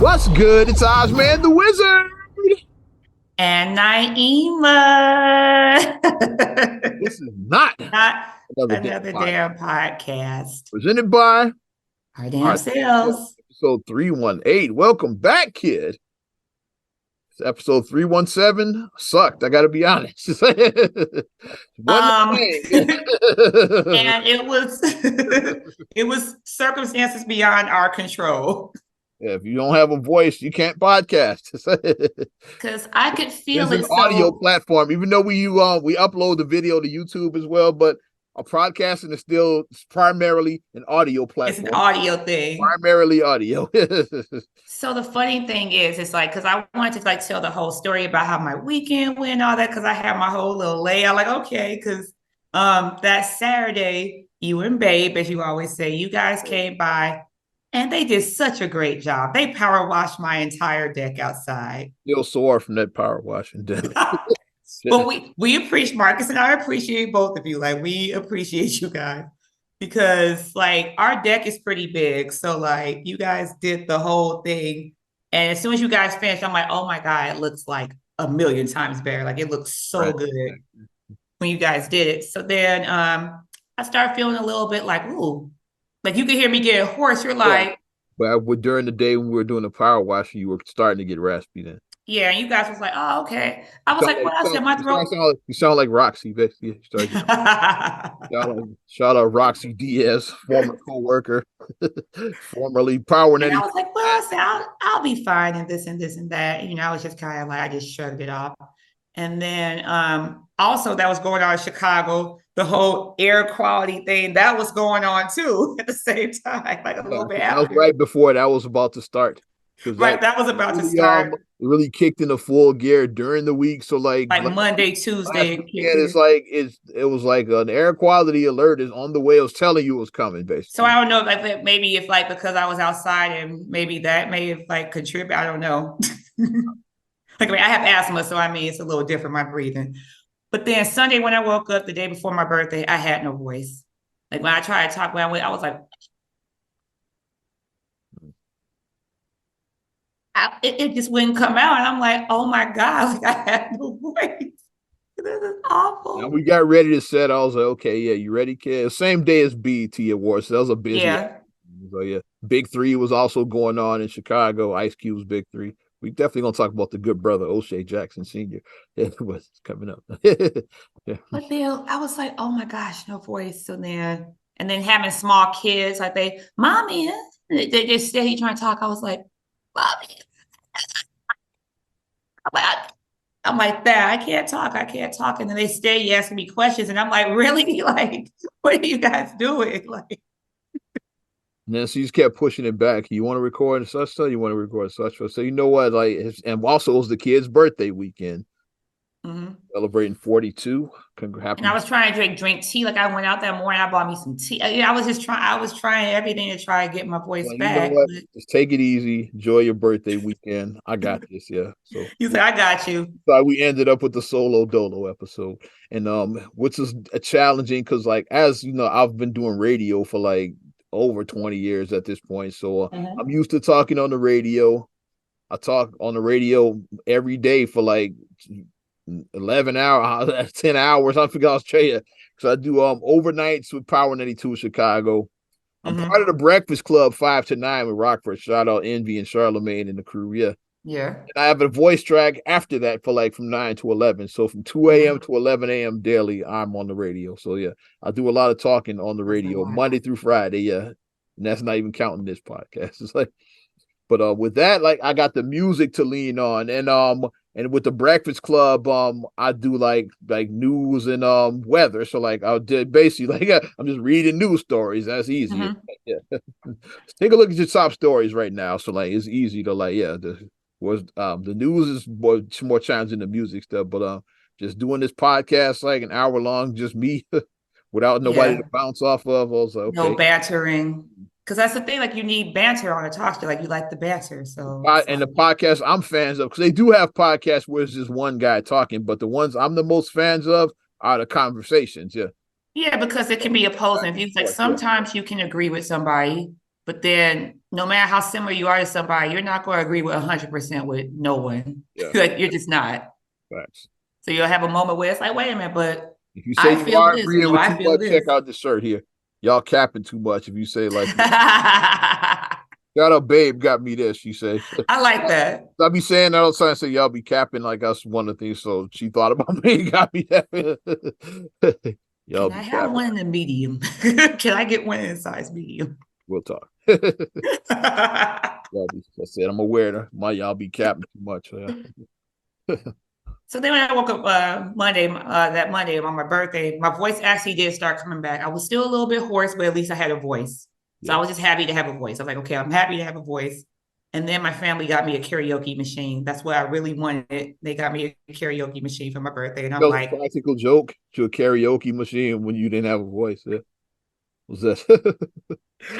What's good? It's Ozman the Wizard. And Naima. This is not Not another damn another podcast. damn podcast. Presented by Our our damn damn self, selves. episode 318. Welcome back, kid. It's episode 317 sucked. I got to be honest. One Um, thing. and it was it was circumstances beyond our control. If you don't have a voice, you can't podcast. Because I could It's feel an it audio so platform, even though we upload the video to YouTube as well, but our podcasting is still primarily an audio it's an platform. audio thing. Primarily audio. So the funny thing is, it's like, because I wanted to like tell the whole story about how my weekend went and all that, because I had my whole little layout, like, okay, because that Saturday, you and Babe, as you always say, you guys came by and they did such a great job. They power washed my entire deck outside. Still sore from that power washing. But we appreciate Marcus and I appreciate both of you. Like we appreciate you guys because like our deck is pretty big. So like you guys did the whole thing. And as soon as you guys finished, I'm like, oh my God, it looks like a million times better. Like it looks so good when you guys did it. So then I started feeling a little bit like, ooh, like you could hear me get hoarse. You're like, but during the day when we were doing the power washing, you were starting to get raspy then. yeah, and you guys was like, oh, okay. I was like, well, I said my throat. You sound like Roxy, basically. Shout out Roxy Diaz, former co-worker, formerly Power And I 90. was like, well, I said, I'll be fine and this and this and that. You know, I was just kind of like, I just shrugged it off. And then also that was going on in Chicago, the whole air quality thing, that was going on too at the same time, like a little bit That was after. right before that was about to start. Right, that was about to really, start. it really kicked into full gear during the week. So like Monday, last Tuesday. weekend, it was like an air quality alert is on the way. It was telling you it was coming, basically. So I don't know if maybe if like because I was outside and maybe that may have like contributed. I don't know. Like I mean, I have asthma, so I mean it's a little different my breathing. But then Sunday when I woke up the day before my birthday, I had no voice. Like when I tried to talk, when I was like, it just wouldn't come out, and I'm like, oh my God, like I had no voice. This is awful. Now we got ready to set. I was like, okay, yeah, you ready, kid? Same day as BET Awards. So that was a busy. Yeah. So yeah, Big Three was also going on in Chicago. Ice Cube's Big Three. We definitely gonna talk about the good brother O'Shea Jackson Sr. What's coming up. Yeah. But then I was like, oh my gosh, no voice. So then, and then having small kids, like mommy, they just steady trying to talk. I was like, mommy. I'm like that. I can't talk. I can't talk. And then they stay asking me questions. And I'm like, really? Like, what are you guys doing? Like, and then she just kept pushing it back. You want to record such stuff? You want to record such stuff? So you know what? Like, and also it was the kid's birthday weekend. Celebrating 42. And I was trying to drink tea. Like I went out that morning, I bought me some tea. I was trying everything to try to get my voice back. You know just take it easy. Enjoy your birthday weekend. I got this. Yeah. So you said I got you. So we ended up with the solo dolo episode. And which is challenging because like as you know, I've been doing radio for like over 20 years at this point. So I'm used to talking on the radio. I talk on the radio every day for like 11 hours, 10 hours. I forgot Australia. So I do overnights with Power 92 Chicago. I'm part of the Breakfast Club 5 to 9 with Rockford. Shout out Envy and Charlemagne and the crew. Yeah. Yeah. And I have a voice track after that for like from 9 to 11. So from 2 a.m. to 11 a.m. daily, I'm on the radio. So yeah, I do a lot of talking on the radio Monday through Friday. Yeah. And that's not even counting this podcast. It's like, but with that, like I got the music to lean on. And with the Breakfast Club, I do like news and weather. So like I'll basically like I'm just reading news stories. That's easy. Yeah. Take a look at your top stories right now. So like it's easy to like the news is more challenging than the music stuff. But just doing this podcast like an hour long, just me without nobody to bounce off of. I was like, okay. No bantering. Because that's the thing, like you need banter on a talk show, like you like the banter. So and the podcast I'm fans of, because they do have podcasts where it's just one guy talking, but the ones I'm the most fans of are the conversations. Yeah. Yeah, because it can be opposing views. Like sometimes you can agree with somebody, But then no matter how similar you are to somebody, you're not going to agree with 100% with no one. Yeah. Like you're just not. Facts. So you'll have a moment where it's like, wait a minute, but If you say I you feel are this. agreeing No, with I too feel much, check this. out the shirt here. Y'all capping too much. If you say like, "Got a babe got me this," she say. I like that. I be saying that all the time. Say y'all be capping like us one of the things. So she thought about me and got me that. Y'all Can I be have capping. one in the medium? Can I get one in size medium? We'll talk. Y'all be, I said I'm aware that y'all be capping too much. Yeah. So then when I woke up that Monday on my birthday, my voice actually did start coming back. I was still a little bit hoarse, but at least I had a voice. So I was just happy to have a voice. I was like, okay, I'm happy to have a voice. And then my family got me a karaoke machine. That's what I really wanted. They got me a karaoke machine for my birthday. And I'm That was like, a practical joke to a karaoke machine when you didn't have a voice. Yeah. Was that?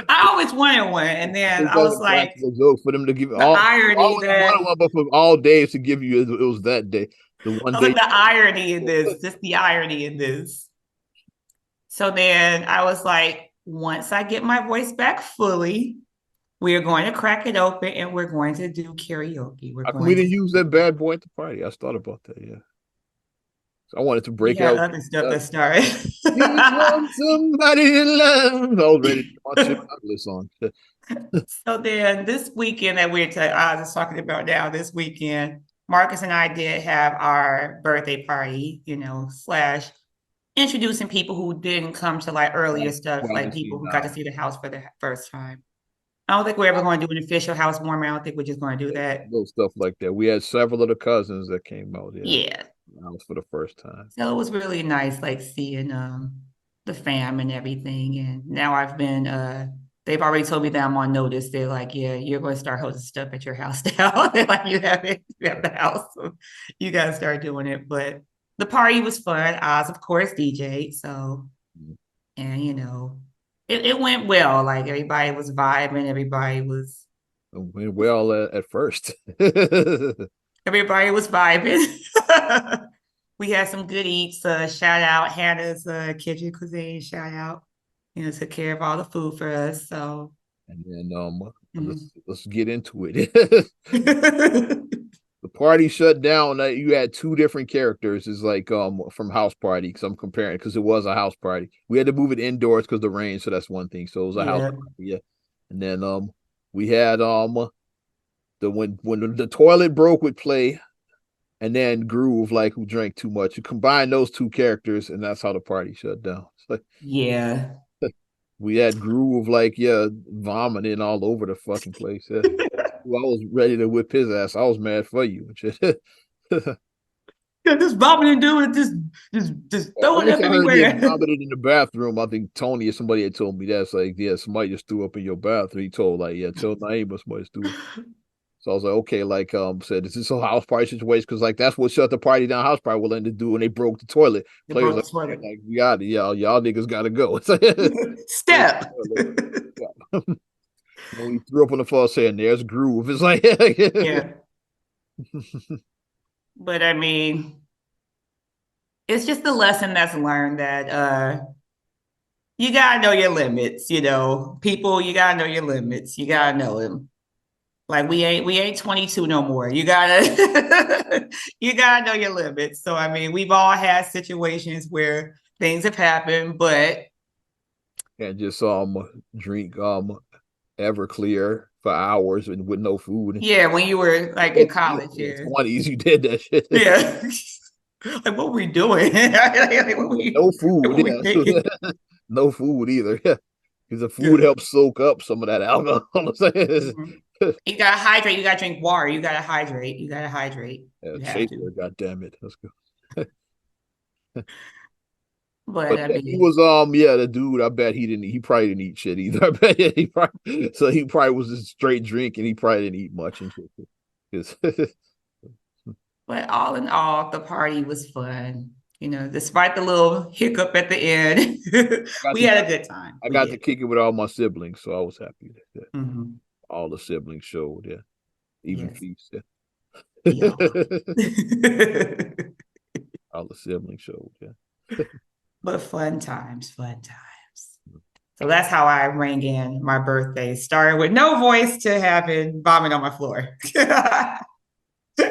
I always wanted one. And I then think I that was was a like, practical joke for them to give the you irony always wanted that one, but for all days to give you, it was that day. The one I was day. like, the irony in this, just the irony in this. So then I was like, once I get my voice back fully, we are going to crack it open and we're going to do karaoke. We're How come we going to. didn't use that bad boy at the party? I thought about that. Yeah, so I wanted to We break had out. other stuff that started. You want somebody to love. I was ready to my Chip Douglas song. So then this weekend that I was talking about now, this weekend, Marcus and I did have our birthday party, slash introducing people who didn't come to like earlier stuff, like people who got to see the house for the first time. I don't think we're ever going to do an official housewarming. I don't think we're just going to do that. Little stuff like that. We had several of the cousins that came out. Yeah, Yeah. that was for the first time. So it was really nice, like seeing the fam and everything. And now they've already told me that I'm on notice. They're like, yeah, you're going to start hosting stuff at your house now. They're like, you have the house, so you got to start doing it. But the party was fun. Oz, of course, DJ. So, and it went well. Like everybody was vibing. Everybody was. It went well at first. Everybody was vibing. We had some good eats. Shout out Hannah's Kitchen Cuisine. Shout out, took care of all the food for us. So, and then let's get into it. The party shut down. You had two different characters. Is like from House Party, because I'm comparing because it was a house party. We had to move it indoors because the rain, so that's one thing. So it was a house party, yeah. And then we had the when the toilet broke with Play, and then Groove, like, who drank too much. You combine those two characters, and that's how the party shut down. Like, yeah. we had Groove, like, vomiting all over the fucking place. Yeah. I was ready to whip his ass. I was mad for you. Just vomiting, dude, just throw it up I heard he had everywhere. vomited in the bathroom. I think Tony or somebody had told me that's like, yeah, somebody just threw up in your bathroom. He told, like, yeah, tell Naima somebody just threw up. So I was like, okay, like, said, is this a house party situation? Because like that's what shut the party down. House party willing to do when they broke the toilet. Players like, like, we got it, y'all niggas gotta go. Step. When he threw up on the floor saying, "There's Groove," it's like, yeah. But I mean, it's just a lesson that's learned that you gotta know your limits. People, you gotta know your limits. You gotta know them. Like we ain't 22 no more. You gotta you gotta know your limits. So I mean, we've all had situations where things have happened, but and just drink Everclear for hours and with no food. Yeah, when you were like in college, yeah. 20s, you did that shit. Yeah. Like what were we doing? Like, no food, yeah. No food either. Yeah. Because the food helps soak up some of that alcohol. Mm-hmm. You gotta hydrate. You gotta drink water. You gotta hydrate. You gotta hydrate. Yeah, Shaker, God damn it. Let's go. But I mean, he was the dude. I bet he probably didn't eat shit either. I bet he probably was just straight drink and he probably didn't eat much and shit. But all in all, the party was fun. Despite the little hiccup at the end, we had a good time. I got to kick it with all my siblings, so I was happy that mm-hmm. all the siblings showed. Yeah, even Feast. Yeah. All the siblings showed. Yeah. But fun times. So that's how I rang in my birthday. Started with no voice to having vomit on my floor.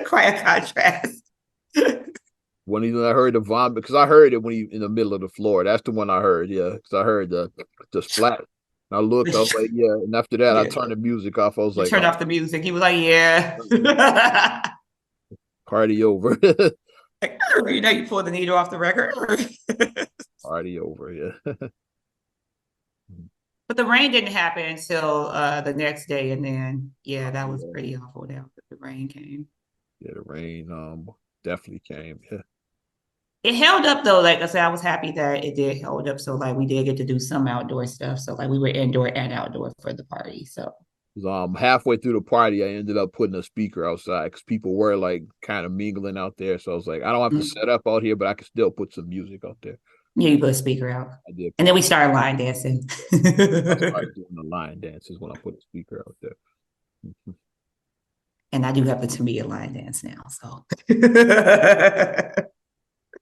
Quite a contrast. When I heard the vomit, because I heard it when he in the middle of the floor. That's the one I heard, yeah. Because I heard the splat. And I looked, I was like, yeah. And after that, I Yeah. turned the music off. I was You like, turned oh, off the music. He was like, yeah. party over. Like, you know, you pulled the needle off the record. Party over, yeah. But the rain didn't happen until the next day. And then, yeah, that was Yeah, pretty awful now that the rain came. yeah, the rain definitely came. Yeah. It held up though. Like I said, I was happy that it did hold up. So like we did get to do some outdoor stuff. So like we were indoor and outdoor for the party. So Halfway through the party, I ended up putting a speaker outside because people were like kind of mingling out there. So I was like, I don't have to set up out here, but I can still put some music out there. Yeah, you put a speaker out. I did. And then we started line dancing. I started doing the line dances when I put a speaker out there. And I do have the Tamia line dance now. So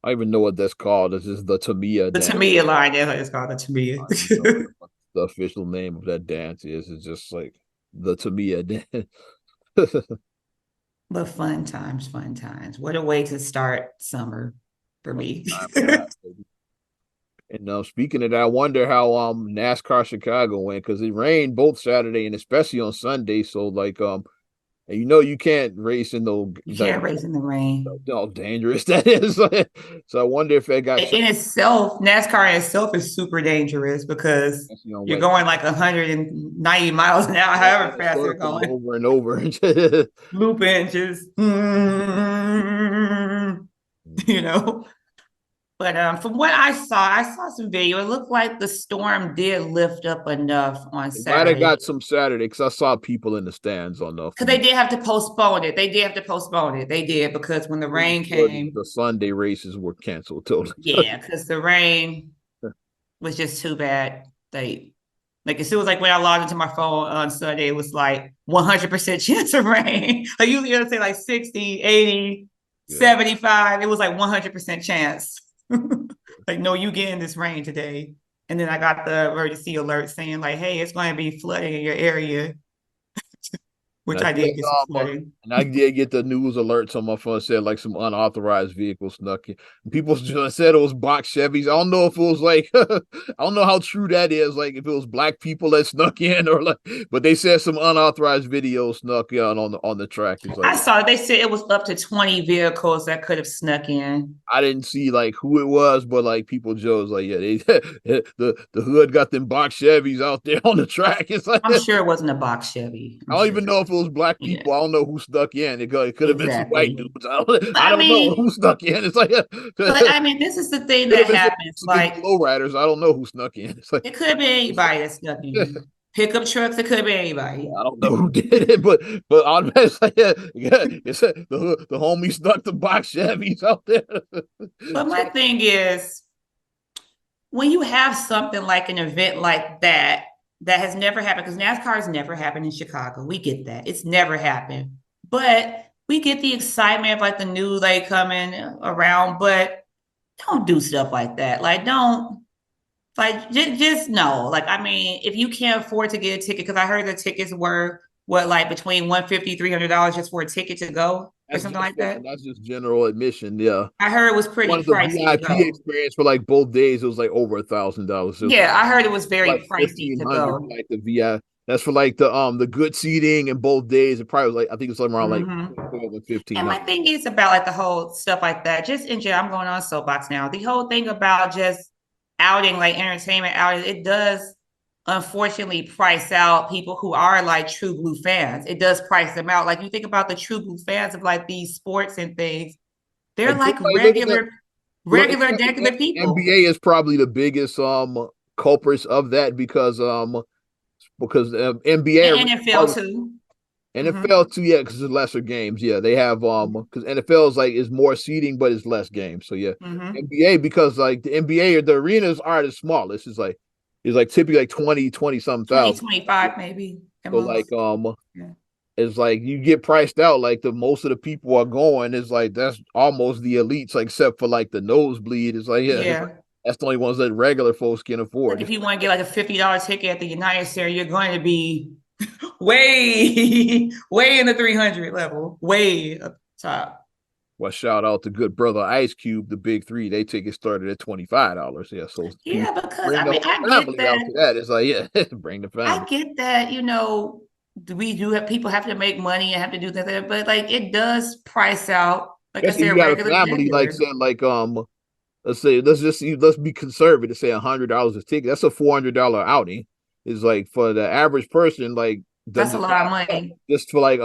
I even know what that's called. This is the Tamia the dance. Tamia line dance is called the Tamia. The official name of that dance is. It's just like the Tamia dance. But fun times, fun times. What a way to start summer for me. And speaking of that, I wonder how NASCAR Chicago went because it rained both Saturday and especially on Sunday. So like and you can't race in those. You can't race in the rain. How dangerous that is. So I wonder if that got in itself, NASCAR in itself is super dangerous because you're going like 190 miles an hour, however fast you're going. Over and over. Looping, just you know. But from what I saw some video. It looked like the storm did lift up enough on Saturday. Might have got some Saturday because I saw people in the stands on the. Because they did have to postpone it. They did because when the rain came, the Sunday races were canceled totally. Yeah, because the rain was just too bad. Like as soon as when I logged into my phone on Sunday, it was like 100% chance of rain. Like usually it'll say like 60, 80, 75. It was like 100% chance. Like, no, you getting this rain today. And then I got the emergency alert saying like, hey, it's going to be flooding in your area. Which I did get some flooding. And I did get the news alerts on my phone said like some unauthorized vehicles snuck in. And people said it was box Chevys. I don't know if it was like I don't know how true that is. Like if it was black people that snuck in or like, but they said some unauthorized videos snuck in on the track. It's like, I saw they said it was up to 20 vehicles that could have snuck in. I didn't see like who it was, but like people Joe's like, yeah, the hood got them box Chevys out there on the track. It's like I'm sure it wasn't a box Chevy. I don't even know if it was black people. I don't know who stuck in. It could have been some white dudes. I don't know who snuck in. It's like, but I mean, this is the thing that happens. Like lowriders, I don't know who snuck in. It's like it could be anybody that snuck in. Pickup trucks, it could be anybody. I don't know who did it, but it's like, it's the homie stuck the box Chevys out there. But my thing is, when you have something like an event like that has never happened, because NASCAR has never happened in Chicago. We get that. It's never happened. But we get the excitement of like the news like coming around, but don't do stuff like that. Like don't like just no. Like I mean, if you can't afford to get a ticket, because I heard the tickets were what like between $150, $300 just for a ticket to go or something like that. That's just general admission. Yeah, I heard it was pretty pricey. The VIP experience for like both days, it was like over $1,000. Yeah, I heard it was very like pricey to go. Like the VIP. That's for like the good seating and both days. It probably was like I think it was somewhere around like 12 and 15. And my thing is about like the whole stuff like that. Just in general, I'm going on soapbox now. The whole thing about just outing, like entertainment outing, it does unfortunately price out people who are like true blue fans. It does price them out. Like you think about the true blue fans of like these sports and things, they're like regular people. NBA is probably the biggest culprits of that because NBA and NFL too. NFL too, yeah, because it's lesser games. Yeah, they have because NFL is more seating, but it's less games. So yeah, NBA because like the NBA the arenas are the smallest. It's like typically like 20 something thousand. 25 maybe. So like it's like you get priced out. Like the most of the people are going. It's like that's almost the elites, like except for like the nosebleed. It's like yeah. That's the only ones that regular folks can afford. Like if you want to get like a $50 ticket at the United Center, you're going to be way, way in the 300 level, way up top. Well, shout out to good brother Ice Cube, the big three. They tickets started at $25. Yeah, so Yeah, because bring I the mean, whole I get family out that. to that. It's like, yeah, bring the I family. get that, we do have people have to make money and have to do that, but like it does price out, like I Especially if you said, got a regular family, like regular. saying like let's be conservative, say $100 a ticket. That's a $400 outing. Is like for the average person, like That's a just lot of money. just for like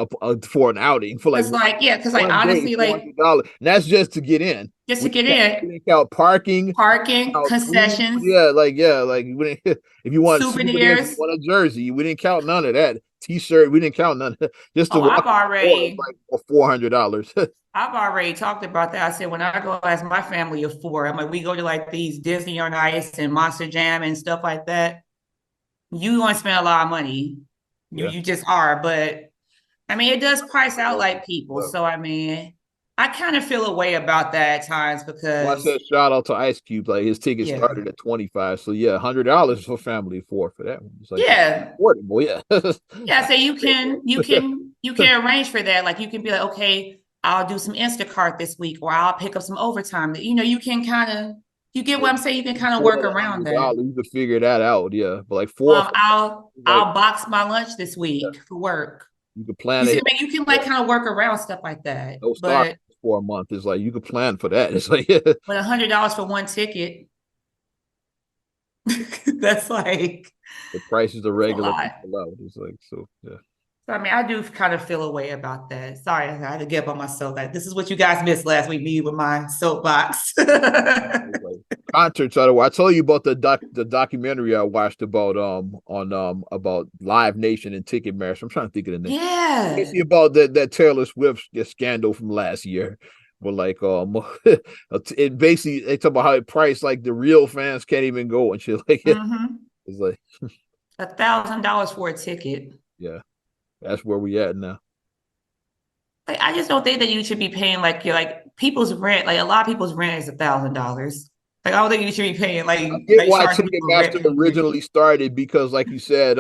for an outing for like Cause like, yeah, because like one day, honestly, like $400, and that's just to get in. just to We get we in, didn't count parking, parking, count food. concessions, Yeah, like we didn't, if you want souvenirs, you souvenirs. want a jersey, we didn't count none of that. T-shirt, we didn't count none of that. Just to Oh, walk in the door is like for $400. I've already talked about that. I said when I go as my family of four, I'm like we go to like these Disney on Ice and Monster Jam and stuff like that. You want to spend a lot of money. You Yeah. you just are, but I mean it does price out like people. So I mean, I kind of feel a way about that at times Well, I because said shout out to Ice Cube. Like his ticket yeah, started at 25. So yeah, $100 for family four for that one. It's like yeah, affordable, yeah. yeah. So you can arrange for that. Like you can be like, okay, I'll do some Instacart this week, or I'll pick up some overtime. You can kind of you get what I'm saying. You can kind of More work than around that. $100, you could figure that out, yeah. But like four or like I'll box my lunch this yeah, week for work. you could You plan see, it. I mean, you can Yeah. like kind of work around stuff like that. No stock But for a month. It's like you could plan for that. It's like yeah. $100 for one ticket, that's like The prices are that's a regular lot. people out. It's like so yeah. So I mean, I do kind of feel a way about that. Sorry, I had to get up on myself. Like this is what you guys missed last week, me with my soapbox. Like concerts I told you about the documentary I watched about on about Live Nation and Ticketmaster. I'm trying to think of the name. Yeah. Basically about that Taylor Swift scandal from last year. But like it basically they talk about how it priced like the real fans can't even go and shit like it. Mm-hmm. It's like $1,000 for a ticket. yeah, that's where we at now. Like, I just don't think that you should be paying like you're like people's rent. Like a lot of people's rent is $1,000. Like I don't think you should be paying I get like why charging people rent Ticketmaster payment. originally started because, like you said,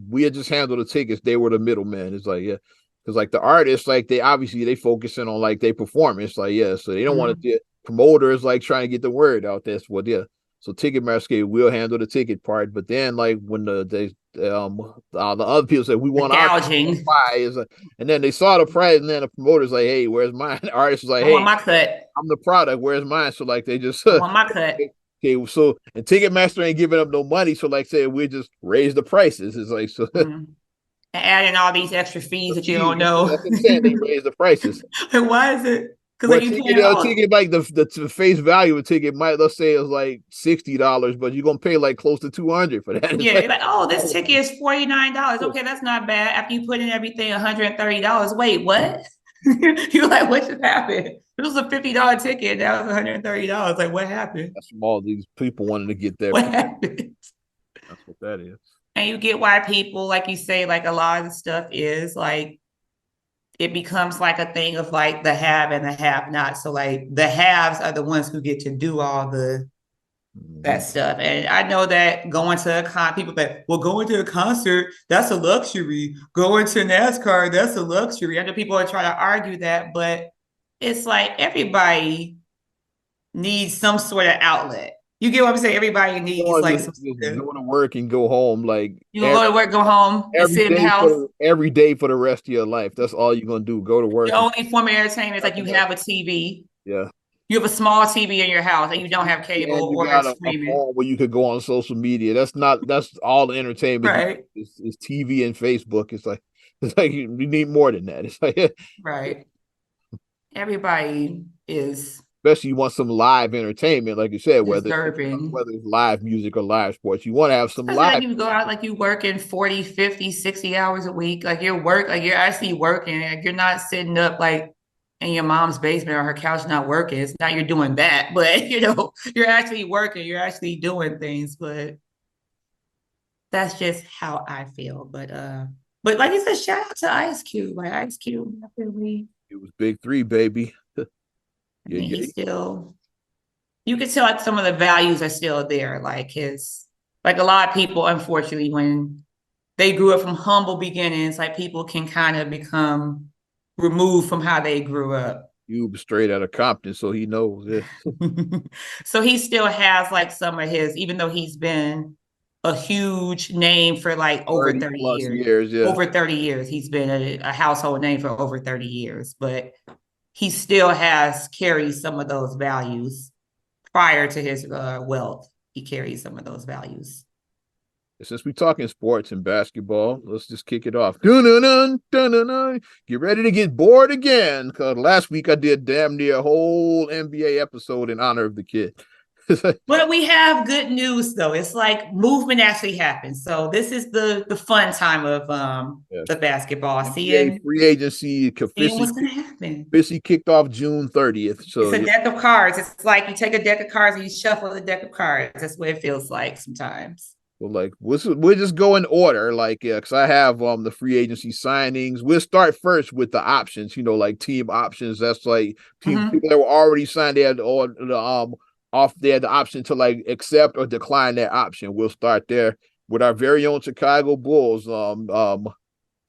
we had just handled the tickets. They were the middleman. It's like yeah, because like the artists, like they obviously they focusing on like their performance, like yeah, so they don't want to Mm-hmm. get promoters like trying to get the word out. That's what yeah. So Ticketmaster will handle the ticket part, but then like when the other people said we The want our gouging. buy is, and then they saw the price, and then the promoters like, hey, where's mine? The artist was like, I want hey, my cut. I'm the product. Where's mine? So like they just I want my cut. okay. So and Ticketmaster ain't giving up no money. So like I said, we just raise the prices. It's like so Mm. And adding all these extra fees the that you fees. don't know. That's what I'm saying. They raise the prices. Like, why is it? Because Well, like you paying ticket like the face value of ticket might let's say it's like $60, but you're gonna pay like close to 200 for that. It's yeah, like you're like, oh, this ticket is $49. Okay, that's not bad. After you put in everything, $130. Wait, what? You're like, what just happened? It was a $50 ticket. That was $130. Like, what happened? that's from all these people wanting to get there. What happened? That's what that is. And you get why people, like you say, like a lot of the stuff is like it becomes like a thing of like the have and the have not. So like the haves are the ones who get to do all the that stuff. And I know that going to a people that well, going to a concert, that's a luxury. Going to NASCAR, that's a luxury. I know people are trying to argue that, but it's like everybody needs some sort of outlet. You get what I'm saying? Everybody needs like some Just sort of, go to work and go home like you gonna go to work, go home, and sit in the house. every day for the rest of your life. That's all you're gonna do. Go to work The and only form of entertainment is like you have a TV. yeah. You have a small TV in your house and you don't have And cable you or got a streaming. phone where you could go on social media. That's all the entertainment. Right. It's TV and Facebook. It's like you need more than that. It's like Right. Everybody is especially you want some live entertainment, like you said, deserving. whether it's live music or live sports. You want to have some Especially like live. you go out, like you working 40, 50, 60 hours a week. Like you're actually working. Like you're not sitting up like in your mom's basement or her couch not working. It's not you're doing that, but you're actually working. You're actually doing things. But that's just how I feel. But like you said, shout out to Ice Cube. Like Ice Cube, It was big three, baby. I mean, he's still you can tell like some of the values are still there. Like a lot of people, unfortunately, when they grew up from humble beginnings, like people can kind of become removed from how they grew up. You straight out of Compton, so he knows. Yeah. So he still has like some of his, even though he's been a huge name for like over 30 30 plus years. years, yeah. Over 30 years. He's been a household name for over 30 years, but he still has carried some of those values prior to his wealth. He carries some of those values. Since we talking sports and basketball, let's just kick it off. Dun-dun-dun, dun-dun-dun. Get ready to get bored again. Because last week I did damn near a whole NBA episode in honor of the kid. But we have good news though. It's like movement actually happens. So this is the fun time of Yeah. the basketball. NBA free agency Seeing what's gonna happen. officially kicked off June 30th. So It's a deck of cards. It's like you take a deck of cards and you shuffle the deck of cards. That's what it feels like sometimes. well, like we'll just go in order, like because I have the free agency signings. We'll start first with the options, like team options. That's like team people that were already signed. They had all the off they had the option to like accept or decline that option. We'll start there with our very own Chicago Bulls.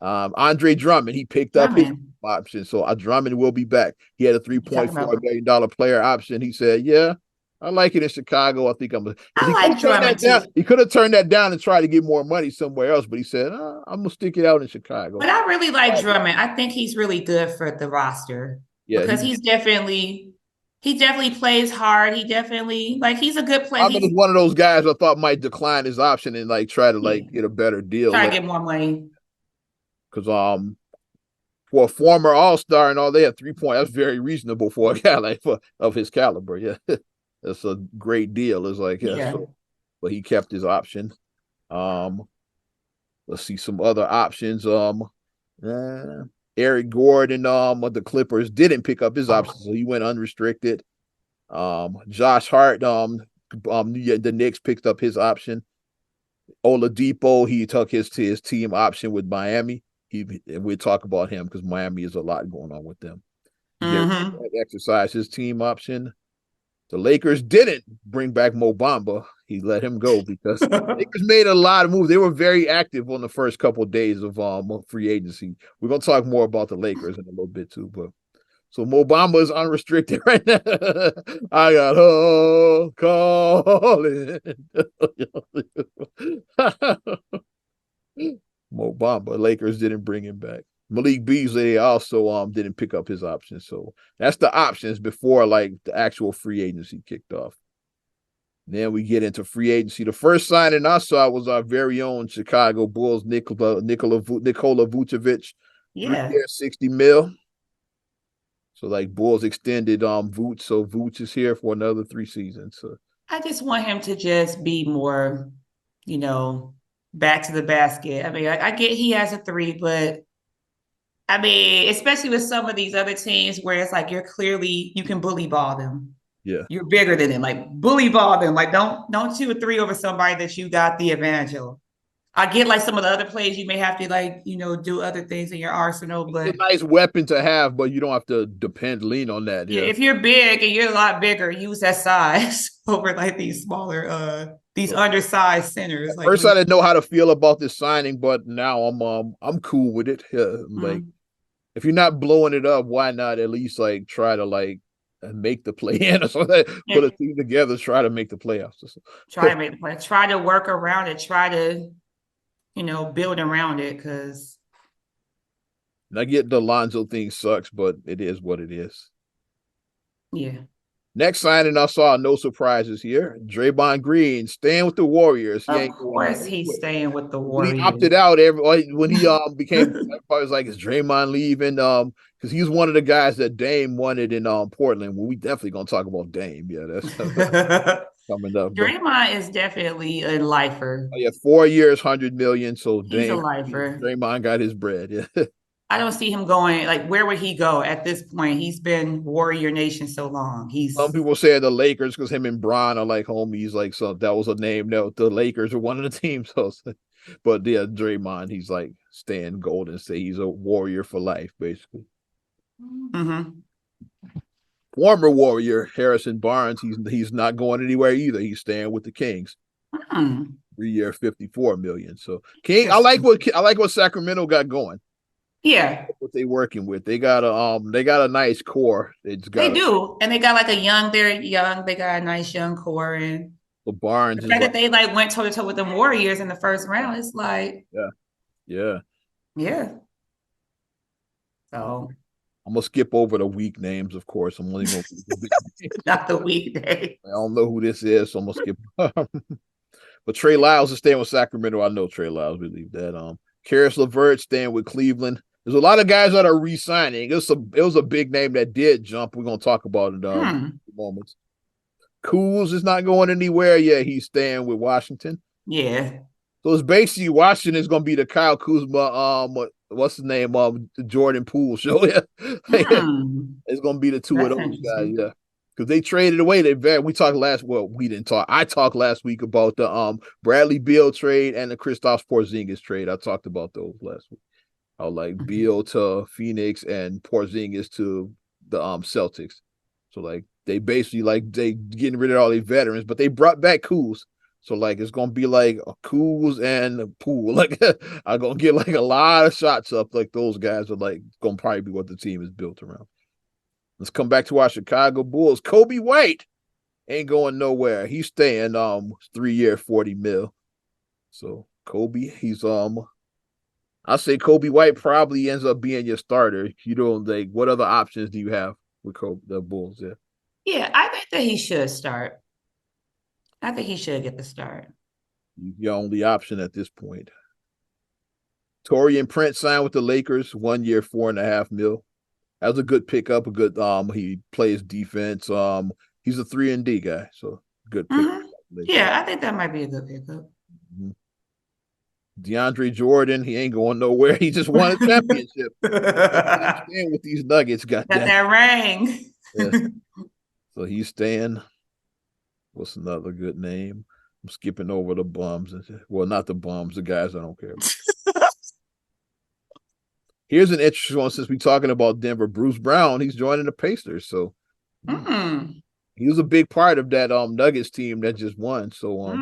Andre Drummond, he picked up his option. So Drummond will be back. He had a $3.4 million player option. He said, yeah, I like it in Chicago. I think I'm because he like Drummond too. He could have turned that down and tried to get more money somewhere else, but he said, I'm gonna stick it out in Chicago. But I really like Drummond. I think he's really good for the roster. Yeah, because he definitely plays hard. He definitely he's a good player. He's one of those guys I thought might decline his option and like try to get a better deal. Try to get more money. Because for a former All-Star and all, they had 3 point. That's very reasonable for a guy of his caliber. Yeah, that's a great deal. It's like So, but he kept his option. Let's see some other options. Eric Gordon of the Clippers didn't pick up his option, so he went unrestricted. Josh Hart the Knicks picked up his option. Oladipo, he took his team option with Miami. And we'll talk about him because Miami is a lot going on with them. He exercised his team option. The Lakers didn't bring back Mo Bamba. He let him go because the Lakers made a lot of moves. They were very active on the first couple of days of free agency. We're gonna talk more about the Lakers in a little bit too, but so Mo Bamba is unrestricted right now. I got calling. Mo Bamba. Lakers didn't bring him back. Malik Beasley also didn't pick up his option. So that's the options before like the actual free agency kicked off. Then we get into free agency. The first signing I saw was our very own Chicago Bulls, Nikola Vucevic. Yeah. 3 years, $60 million. So like Bulls extended Vooch. So Vooch is here for another 3 seasons. So I just want him to just be more, back to the basket. I mean, I get he has a 3, but I mean, especially with some of these other teams where it's like you can bully ball them. Yeah. You're bigger than them. Like bully ball them. Like don't shoot a 3 over somebody that you got the advantage of. I get like some of the other plays you may have to do other things in your arsenal, but it's a nice weapon to have, but you don't have to lean on that. Yeah, if you're big and you're a lot bigger, use that size over like these smaller these undersized centers. Like, first I didn't know how to feel about this signing, but now I'm cool with it. Like if you're not blowing it up, why not at least like try to like make the play in or something? Put a team together, try to make the playoffs. Try to make the play. Try to work around it. Try to, build around it because. I get the Lonzo thing sucks, but it is what it is. Yeah. Next signing I saw, no surprises here. Draymond Green staying with the Warriors. Of course he's staying with the Warriors. When he opted out, when he became, everybody was like, "Is Draymond leaving?" Because he's one of the guys that Dame wanted in Portland. Well, we definitely gonna talk about Dame. Yeah, that's coming up. Draymond is definitely a lifer. Oh, yeah, 4 years, $100 million. So he's a lifer. Draymond got his bread. Yeah. I don't see him going, like, where would he go at this point? He's been Warrior Nation so long. Some people say the Lakers because him and Bron are like homies. Like, so that was a name. No, the Lakers are one of the teams. So, but yeah, Draymond, he's like staying Golden State. He's a Warrior for life, basically. Mm-hmm. Former Warrior Harrison Barnes, he's not going anywhere either. He's staying with the Kings. 3-year, $54 million. So King, I like what Sacramento got going. Yeah, what they working with. They got a nice core. they do, and they got like a young. They're young. They got a nice young core, and the Barnes the fact that they like went toe to toe with the Warriors in the first round, it's like yeah. So I'm gonna skip over the weak names, of course. I'm only gonna not the weekday. I don't know who this is, so I'm gonna skip. But Trey Lyles is staying with Sacramento. I know Trey Lyles. We leave that. Karis LeVert staying with Cleveland. There's a lot of guys that are re-signing. It was a big name that did jump. We're gonna talk about it in a moments. Kuz is not going anywhere. Yeah, he's staying with Washington. Yeah. So it's basically Washington is going to be the Kyle Kuzma, what's the name of the Jordan Poole show? Yeah, it's going to be the two of those guys. Yeah, because they traded away. We talked last. Well, we didn't talk. I talked last week about the Bradley Beal trade and the Kristaps Porzingis trade. I talked about those last week. I like Beal to Phoenix and Porzingis to the Celtics. So like they basically they getting rid of all these veterans, but they brought back Kuz. So like it's gonna be like a Kuz and a Poole. Like I'm gonna get like a lot of shots up. Like those guys are like gonna probably be what the team is built around. Let's come back to our Chicago Bulls. Kobe White ain't going nowhere. He's staying 3-year, $40 million. So Kobe, he's I say Kobe White probably ends up being your starter. You don't like what other options do you have with Kobe, the Bulls? Yeah. Yeah, I think that he should start. I think he should get the start. Your only option at this point. Taurean Prince signed with the Lakers, 1 year, $4.5 million. That was a good pickup. A good he plays defense. He's a 3-and-D guy, so good pickup. Yeah, I think that might be a good pickup. DeAndre Jordan, he ain't going nowhere. He just won a championship. Staying with these Nuggets, got that ring. Yeah. So he's staying. What's another good name? I'm skipping over the bums. Well, not the bums, the guys I don't care about. Here's an interesting one since we're talking about Denver. Bruce Brown, he's joining the Pacers. So he was a big part of that Nuggets team that just won. So I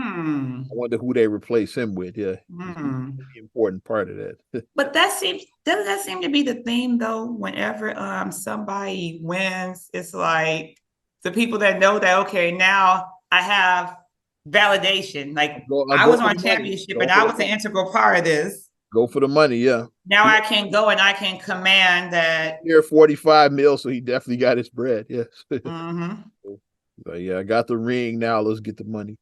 wonder who they replace him with. Yeah, an important part of that. But doesn't that seem to be the theme though? Whenever somebody wins, it's like the people that know that okay, now I have validation. Like I was on a championship and I was an integral part of this. Go for the money, yeah. Now I can go and I can command that. Here, $45 million, so he definitely got his bread. Yes. So, yeah, I got the ring. Now let's get the money.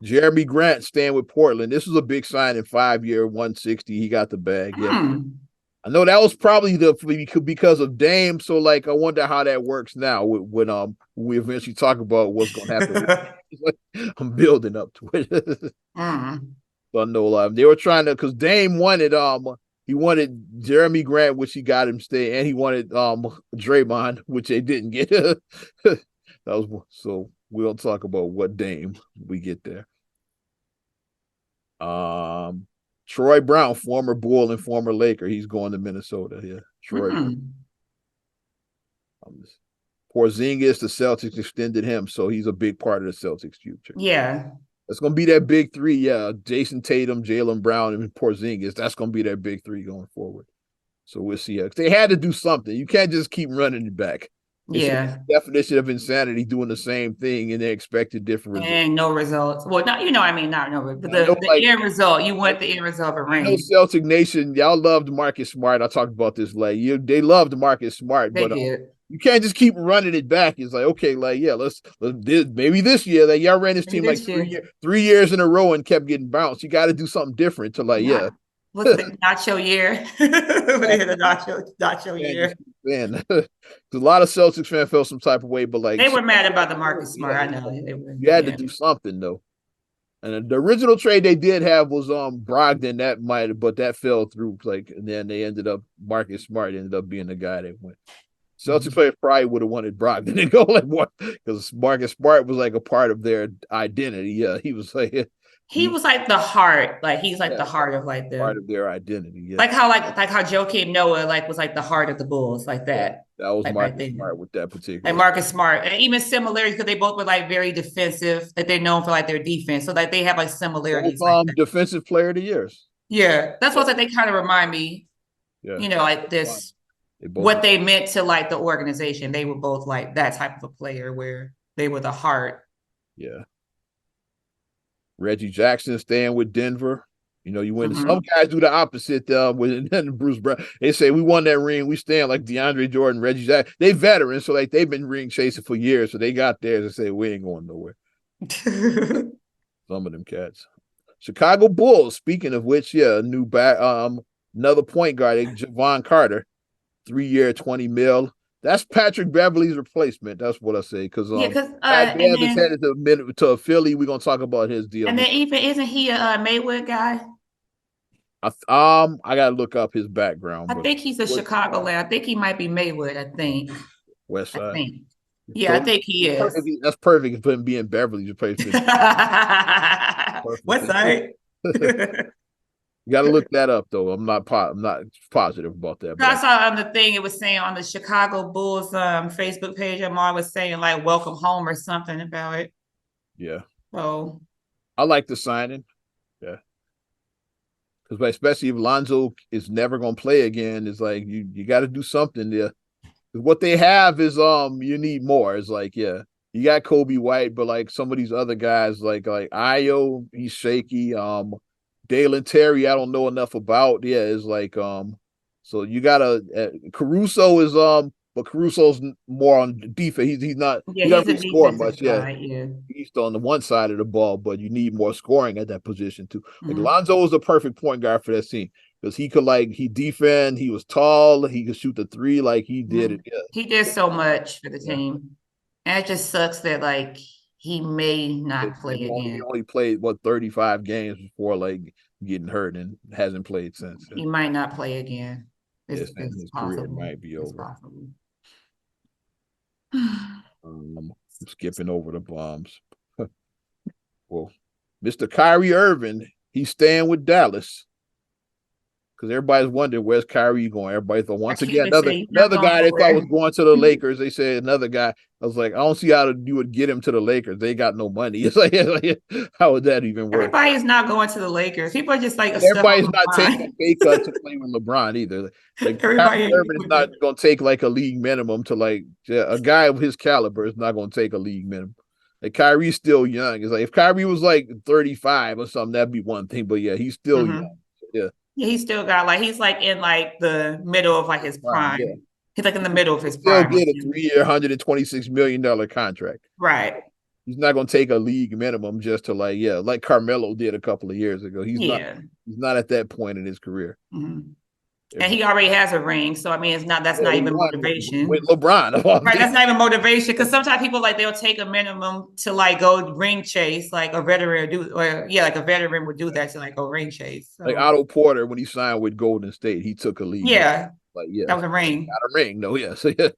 Jeremy Grant staying with Portland. This was a big sign in 5-year, $160. He got the bag. Yeah. I know that was probably because of Dame. So like, I wonder how that works now when we eventually talk about what's going to happen. I'm building up to it. So I know they were trying to because Dame wanted he wanted Jeremy Grant, which he got him stay, and he wanted Draymond, which they didn't get. That was so we'll talk about what Dame we get there. Troy Brown, former Bull and former Laker, he's going to Minnesota. Yeah, Troy. Porzingis, the Celtics extended him, so he's a big part of the Celtics' future. Yeah. That's going to be that big three, yeah. Jason Tatum, Jaylen Brown, and Porzingis. That's going to be their big three going forward. So we'll see. They had to do something. You can't just keep running it back. It's the definition of insanity, doing the same thing and they expected different results. And no results. Well, not I mean, not no, but the end result. You want the end result of a ring. Celtic Nation, y'all loved Marcus Smart. I talked about this they loved Marcus Smart, but you can't just keep running it back. It's like, okay, like, yeah, let's maybe this year that y'all ran this team like 3 years in a row and kept getting bounced. You got to do something different to like, yeah. What's the nacho year? the nacho year. Man, a lot of Celtics fans felt some type of way, but like they were mad about the Marcus Smart. I know they were. You had to do something though. And the original trade they did have was Brogdon. But that fell through. Like, and then they ended up Marcus Smart ended up being the guy that went. Celtics players probably would have wanted Brogdon to go like what because Marcus Smart was like a part of their identity. Yeah, he was like He was like the heart. Like he's like yeah, the heart of like part the of their identity. Yeah, like how Joakim Noah like was like the heart of the Bulls, like yeah. that. That was Like back Marcus then. Smart with that Like particular. Marcus Smart. And even similarities because they both were like very defensive. Like they're known for like their defense. So like they have like Both similarities like that. defensive player of the years. Yeah. That's Yeah, what like, they kind of remind me, yeah. like Fine. this They both. what they meant to like the organization. They were both like that type of a player where they were the heart. Yeah. Reggie Jackson staying with Denver. You know, you win. Some Mm-hmm. guys do the opposite with Bruce Brown. They say we won that ring, we stand like DeAndre Jordan, Reggie Jackson. They veterans, so like they've been ring chasing for years. So they got theirs and say we ain't going nowhere. Some of them cats. Chicago Bulls. Speaking of which, yeah, new back another point guard, Javon Carter, 3 year, 20 mil. That's Patrick Beverly's replacement. That's what I say. Because Yeah, because Pat and Bev is then headed to Philly. We're gonna talk about his deal. and then even isn't he a Maywood guy? I gotta look up his background, I but think he's a what Chicagoland. I think he might be Maywood. I think. West I Side. think. Yeah, I So think he is. that's perfect for him being Beverly's replacement. What Perfect. side? You got to look that up though. I'm not positive about that, but I saw on the thing it was saying on the Chicago Bulls Facebook page, Amar was saying like welcome home or something about it. yeah, So I like the signing. Yeah, because especially if Lonzo is never going to play again, it's like you got to do something there. What they have is you need more. It's like you got Kobe White, but like some of these other guys like Io, he's shaky. Dalen Terry, I don't know enough about. Yeah, it's like so you gotta Caruso is but Caruso's more on defense. He's not yeah, he doesn't he's a really score defensive much. Yeah, guy. Yeah. he's on the one side of the ball, but you need more scoring at that position too. Like Mm-hmm. Lonzo is the perfect point guard for that team because he could he defend, he was tall, he could shoot the three like he did Mm-hmm. it. Yeah, He did so much for the yeah. team. And it just sucks that like he may not And play he again. only played 35 games before like getting hurt and hasn't played since. He might not play again. Yes, and It's his career possible. might be It's over. possible. I'm skipping over the bombs. Well, Mr. Kyrie Irving, he's staying with Dallas because everybody's wondering where's Kyrie going. Everybody thought once again Cuban say he's not another going guy they thought was nowhere. going to the Lakers. They said another guy. I was like, I don't see how you would get him to the Lakers. They got no money. It's like how would that even work? Everybody is not going to the Lakers. People are just like And stuck everybody's on not taking a LeBron. pay cut to play with LeBron either. Like Kyrie Everybody. Irving is not going to take like a league minimum to a guy of his caliber is not going to take a league minimum. Like Kyrie's still young. It's like if Kyrie was like 35 or something, that'd be one thing. But yeah, he's still young. Mm-hmm. Yeah. Yeah, he still got like he's like in like the middle of like his Yeah. prime. He's like in the middle of his Still prime. get a 3 year, $126 million contract. Right. He's not going to take a league minimum just to like Carmelo did a couple of years ago. Yeah. He's not at that point in his career. Mm-hmm. And he already has a ring, so I mean, that's not He even won with motivation. LeBron. Right, that's not even motivation because sometimes people like they'll take a minimum to like go ring chase, like a veteran like a veteran would do that to like go ring chase. Like So Otto Porter when he signed with Golden State, he took a league. yeah, Like yeah, that was a ring. got a ring. No, yeah. So yeah,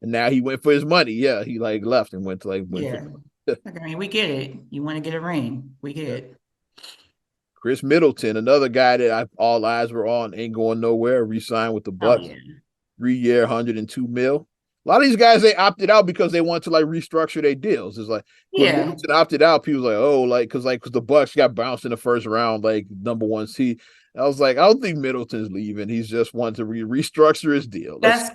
and now he went for his money. Yeah, he like left and went for. Yeah, like, I mean, we get it. You want to get a ring, we get it. Chris Middleton, another guy that all eyes were on, ain't going nowhere. Re-signed with the Oh Bucks, yeah, 3 year, 102 mil. A lot of these guys they opted out because they want to like restructure their deals. It's like when yeah. Middleton opted out, people like, oh, because the Bucks got bounced in the first round, like number one seed. I was like, I don't think Middleton's leaving. He's just wanting to restructure his deal. That's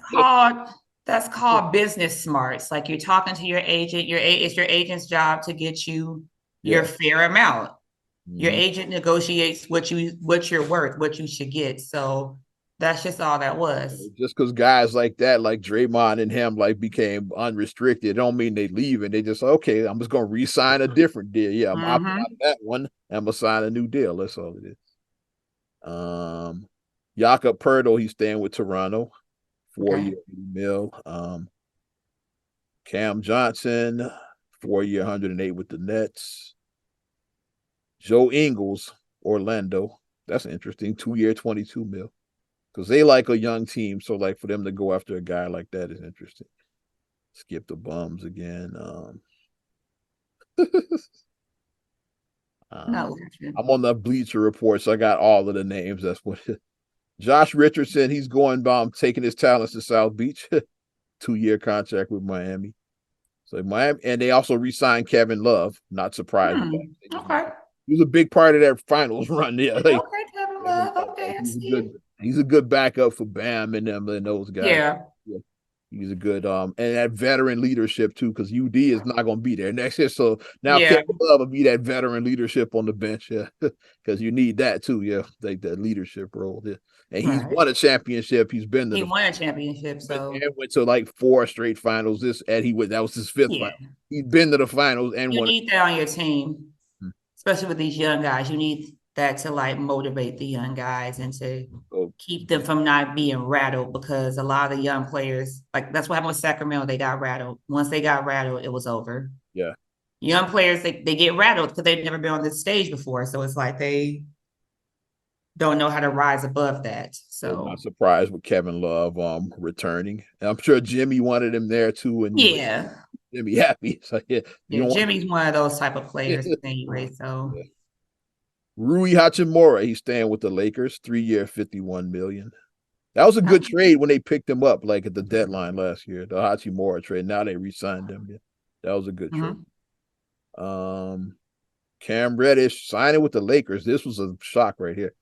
called business smarts. Like you're talking to your agent. It's your agent's job to get you your fair amount. Your agent negotiates what you're worth, what you should get. So that's just all that was. Just because guys like that, like Draymond and him, like became unrestricted, don't mean they leaving. They just okay. I'm just gonna re-sign a different deal. Yeah, I'm opting out of that one. I'm gonna sign a new deal. That's all it is. Jakob Poeltl, he's staying with Toronto, 4 year mil. Cam Johnson, 4 year, 108 with the Nets. Joe Ingles, Orlando. That's interesting. 2 year, 22 mil. Because they like a young team. So, like, for them to go after a guy like that is interesting. Skip the bums again. Not Um, watching. I'm on the Bleacher Report, so I got all of the names. That's what. Josh Richardson, he's going taking his talents to South Beach. 2-year contract with Miami. So Miami, and they also re-signed Kevin Love. Not surprised with that. Okay. He was a big part of that finals run. Yeah, like Okay, Kevin Kevin Love. Love, Okay, I he's a see. good backup for Bam and them and those guys. Yeah. Yeah. He's a good and that veteran leadership too, because UD is not going to be there next year. So now Yeah. Kevin Love will be that veteran leadership on the bench, yeah, because you need that too, yeah, like that leadership role. Yeah. And he's Right. won a championship. He's been to He the won a championship, so and went to like 4 straight finals. That was his 5th yeah. final. He'd been to the finals and You won. need that on your team, especially with these young guys. You need that to like motivate the young guys and to So, keep them from not being rattled because a lot of the young players, like that's what happened with Sacramento, they got rattled. Once they got rattled, it was over. yeah. Young players, they get rattled because they've never been on this stage before. So it's like they don't know how to rise above that. So not So surprised with Kevin Love returning. And I'm sure Jimmy wanted him there too, and yeah. Jimmy happy. So yeah, you Yeah, don't want Jimmy's one of those type of players anyway. So yeah. Rui Hachimura, he's staying with the Lakers, 3-year, 51 million. That was a good trade when they picked him up, like at the deadline last year, the Hachimura trade. Now they re-signed him. Yeah. That was a good trade. Cam Reddish signing with the Lakers. This was a shock right here.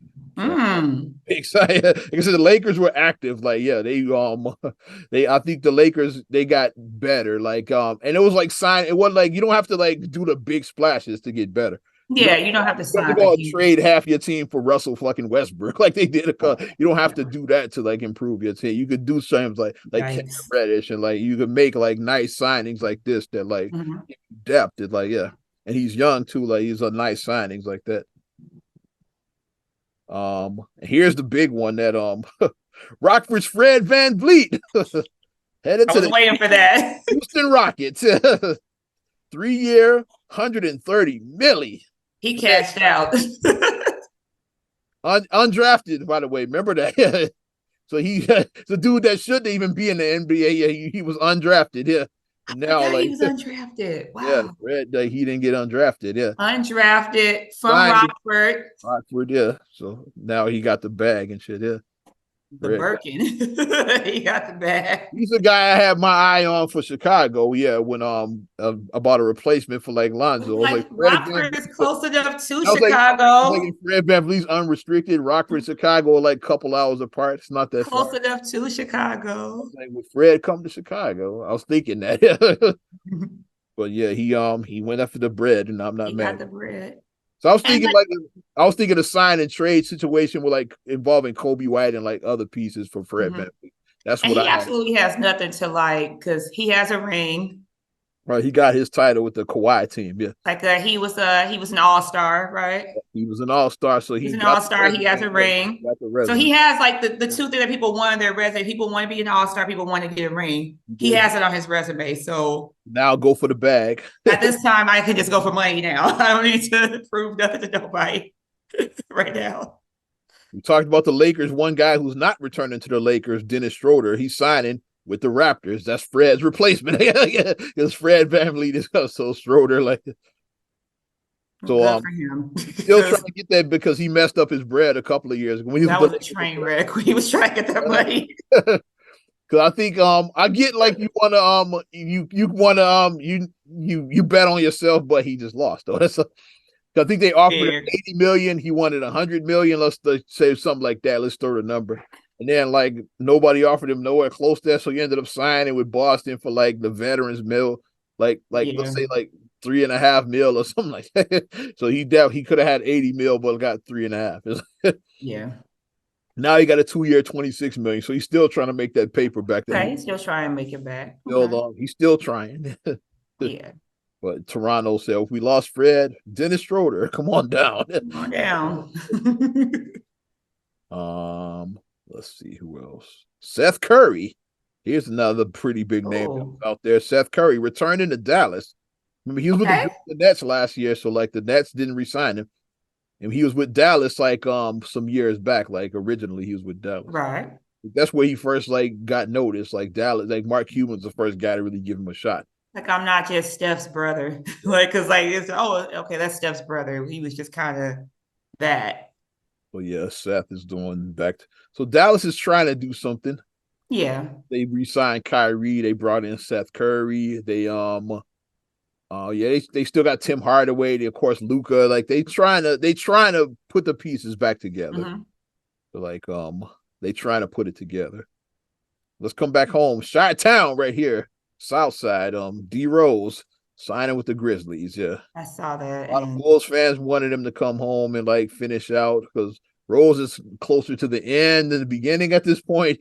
Excited because the Lakers were active. Like, yeah, they I think the Lakers they got better. Like, and it was like it wasn't like you don't have to like do the big splashes to get better. Yeah, you don't have to You have to sign go a and huge. trade half your team for Russell fucking Westbrook, like they did. You don't have to do that to like improve your team. You could do things like Cam Reddish, and like you could make like nice signings like this that like depth. That like yeah, and he's young too. Like he's a nice signings like that. Here's the big one that Rockford's Fred VanVleet headed I to was the waiting for that. Houston Rockets. 3-year, 130 milli. He cashed out. Undrafted, by the way. Remember that? So he's a dude that shouldn't even be in the NBA. Yeah, he was undrafted. Yeah. And now, he was undrafted. Wow. Yeah, Fred, he didn't get undrafted. Yeah. Undrafted from Rockford. Rockford, yeah. So now he got the bag and shit. Yeah. The Birkin. He got the bag. He's a guy I had my eye on for Chicago. Yeah, when about a replacement for like Lonzo. Like Rockford is close enough to Chicago. Like Fred VanVleet's unrestricted. Rockford, Chicago are like a couple hours apart. It's not that close far. enough to Chicago. Like when Fred come to Chicago, I was thinking that. But yeah, he went after the bread, and I'm not mad. Got the bread. So I was thinking a sign and trade situation with like involving Kobe White and like other pieces for Fred VanVleet. That's what he absolutely has nothing to like because he has a ring. Right, he got his title with the Kawhi team. Yeah, like he was an all-star, right? He was an all-star, so he's an all-star. He has a ring, so he has like the two things that people want on their resume. People want to be an all-star. People want to get a ring. He has it on his resume. So now go for the bag. At this time, I can just go for money now. I don't need to prove nothing to nobody right now. We talked about the Lakers. One guy who's not returning to the Lakers, Dennis Schroeder. He's signing with the Raptors. That's Fred's replacement. Because Fred VanVleet is so Schroeder. Like, so good for him. Still trying to get that because he messed up his bread a couple of years ago. That was a train wreck when he was trying to get that money. Because I think I get like you wanna you bet on yourself, but he just lost though. I think they offered him 80 million. He wanted 100 million. Let's say something like that. Let's throw the number. And then like nobody offered him nowhere close to that. So he ended up signing with Boston for like the veterans mill, let's say like 3.5 mil or something like that. So he could have had 80 mil, but got 3.5. Yeah. Now he got a 2-year, 26 million. So he's still trying to make that paper back there. Okay, he's still trying to make it back. He's still trying. Yeah. But Toronto said, if we lost Fred, Dennis Schroeder, come on down. Come on down. Let's see who else. Seth Curry. Here's another pretty big name out there. Seth Curry returning to Dallas. Remember, he was with the Nets last year, so like the Nets didn't re-sign him. And he was with Dallas like some years back. Like originally he was with Dallas. Right. That's where he first like got noticed. Like Dallas, like Mark Cuban's the first guy to really give him a shot. Like I'm not just Steph's brother. Like, cause like it's okay, that's Steph's brother. He was just kind of that. But yeah, Seth is doing back. So Dallas is trying to do something. Yeah. They re-signed Kyrie. They brought in Seth Curry. They still got Tim Hardaway. They, of course, Luca. Like they trying to put the pieces back together. Mm-hmm. So, like they trying to put it together. Let's come back home. Chi-Town right here, South Side. D Rose signing with the Grizzlies. Yeah, I saw that, a lot of and Bulls fans wanted him to come home and like finish out because Rose is closer to the end than the beginning at this point.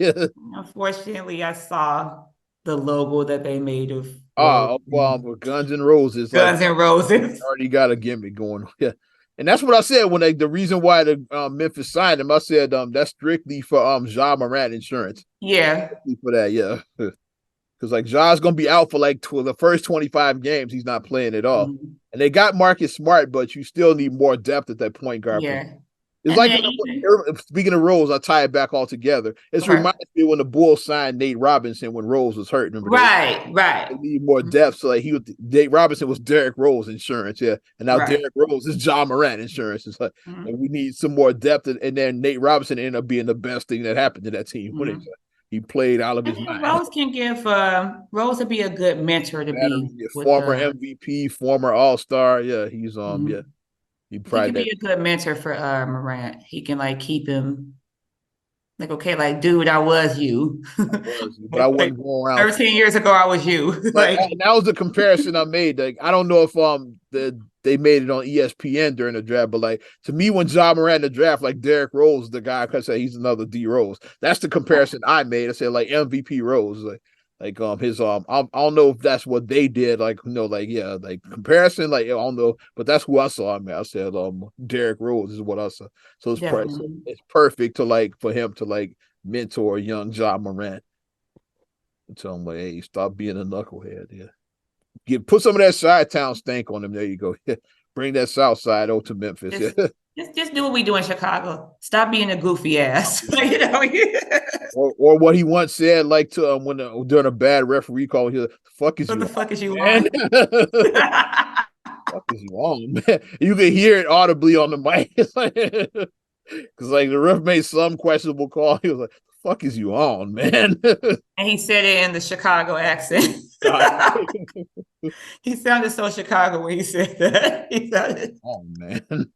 unfortunately, I saw the logo that they made of Rose. Guns and Roses, like Guns and Roses. already got a gimmick going. Yeah. And that's what I said when the reason why the Memphis signed him. I said that's strictly for Ja Morant insurance. Yeah. Strictly for that, yeah. Because like Ja's gonna be out for like the first 25 games. He's not playing at all. Mm-hmm. And they got Marcus Smart, but you still need more depth at that point guard position. Yeah. It's And like then even speaking of Rose, I tie it back all together. It reminds me when the Bulls signed Nate Robinson when Rose was hurt. Remember right. they need more depth. So like Nate Robinson was Derrick Rose insurance, yeah, and now Right. Derrick Rose is Ja Morant insurance. It's like we need some more depth, and then Nate Robinson ended up being the best thing that happened to that team when he played out of his mind. Rose can give Rose would be a good mentor to be with former MVP, former All-Star. Yeah, he's yeah. He could be a good mentor for Morant. He can like keep him like, okay, like, dude, I was you. But I wasn't going around. 13 years ago, I was you. Like, and that was the comparison I made. Like, I don't know if they made it on ESPN during the draft, but like to me, when Ja Morant in the draft, like Derrick Rose, the guy, I say he's another D Rose. That's the comparison I made. I said like MVP Rose, like his I don't know if that's what they did. Like like yeah, like comparison. Like I don't know, but that's who I saw. I mean, I said Derrick Rose is what I saw. So it's perfect to like for him to like mentor young Ja Morant. And tell him like, hey, stop being a knucklehead. Yeah, put some of that Chi-Town stank on him. There you go. Bring that South Side over to Memphis. Just do what we do in Chicago. Stop being a goofy ass. or what he once said, like to when during a bad referee call, he was, what the fuck is you on? Fuck is you on, man? You can hear it audibly on the mic. It's like, because like the ref made some questionable call. He was like, fuck is you on, man? And he said it in the Chicago accent. He sounded so Chicago when he said that. He sounded, oh man.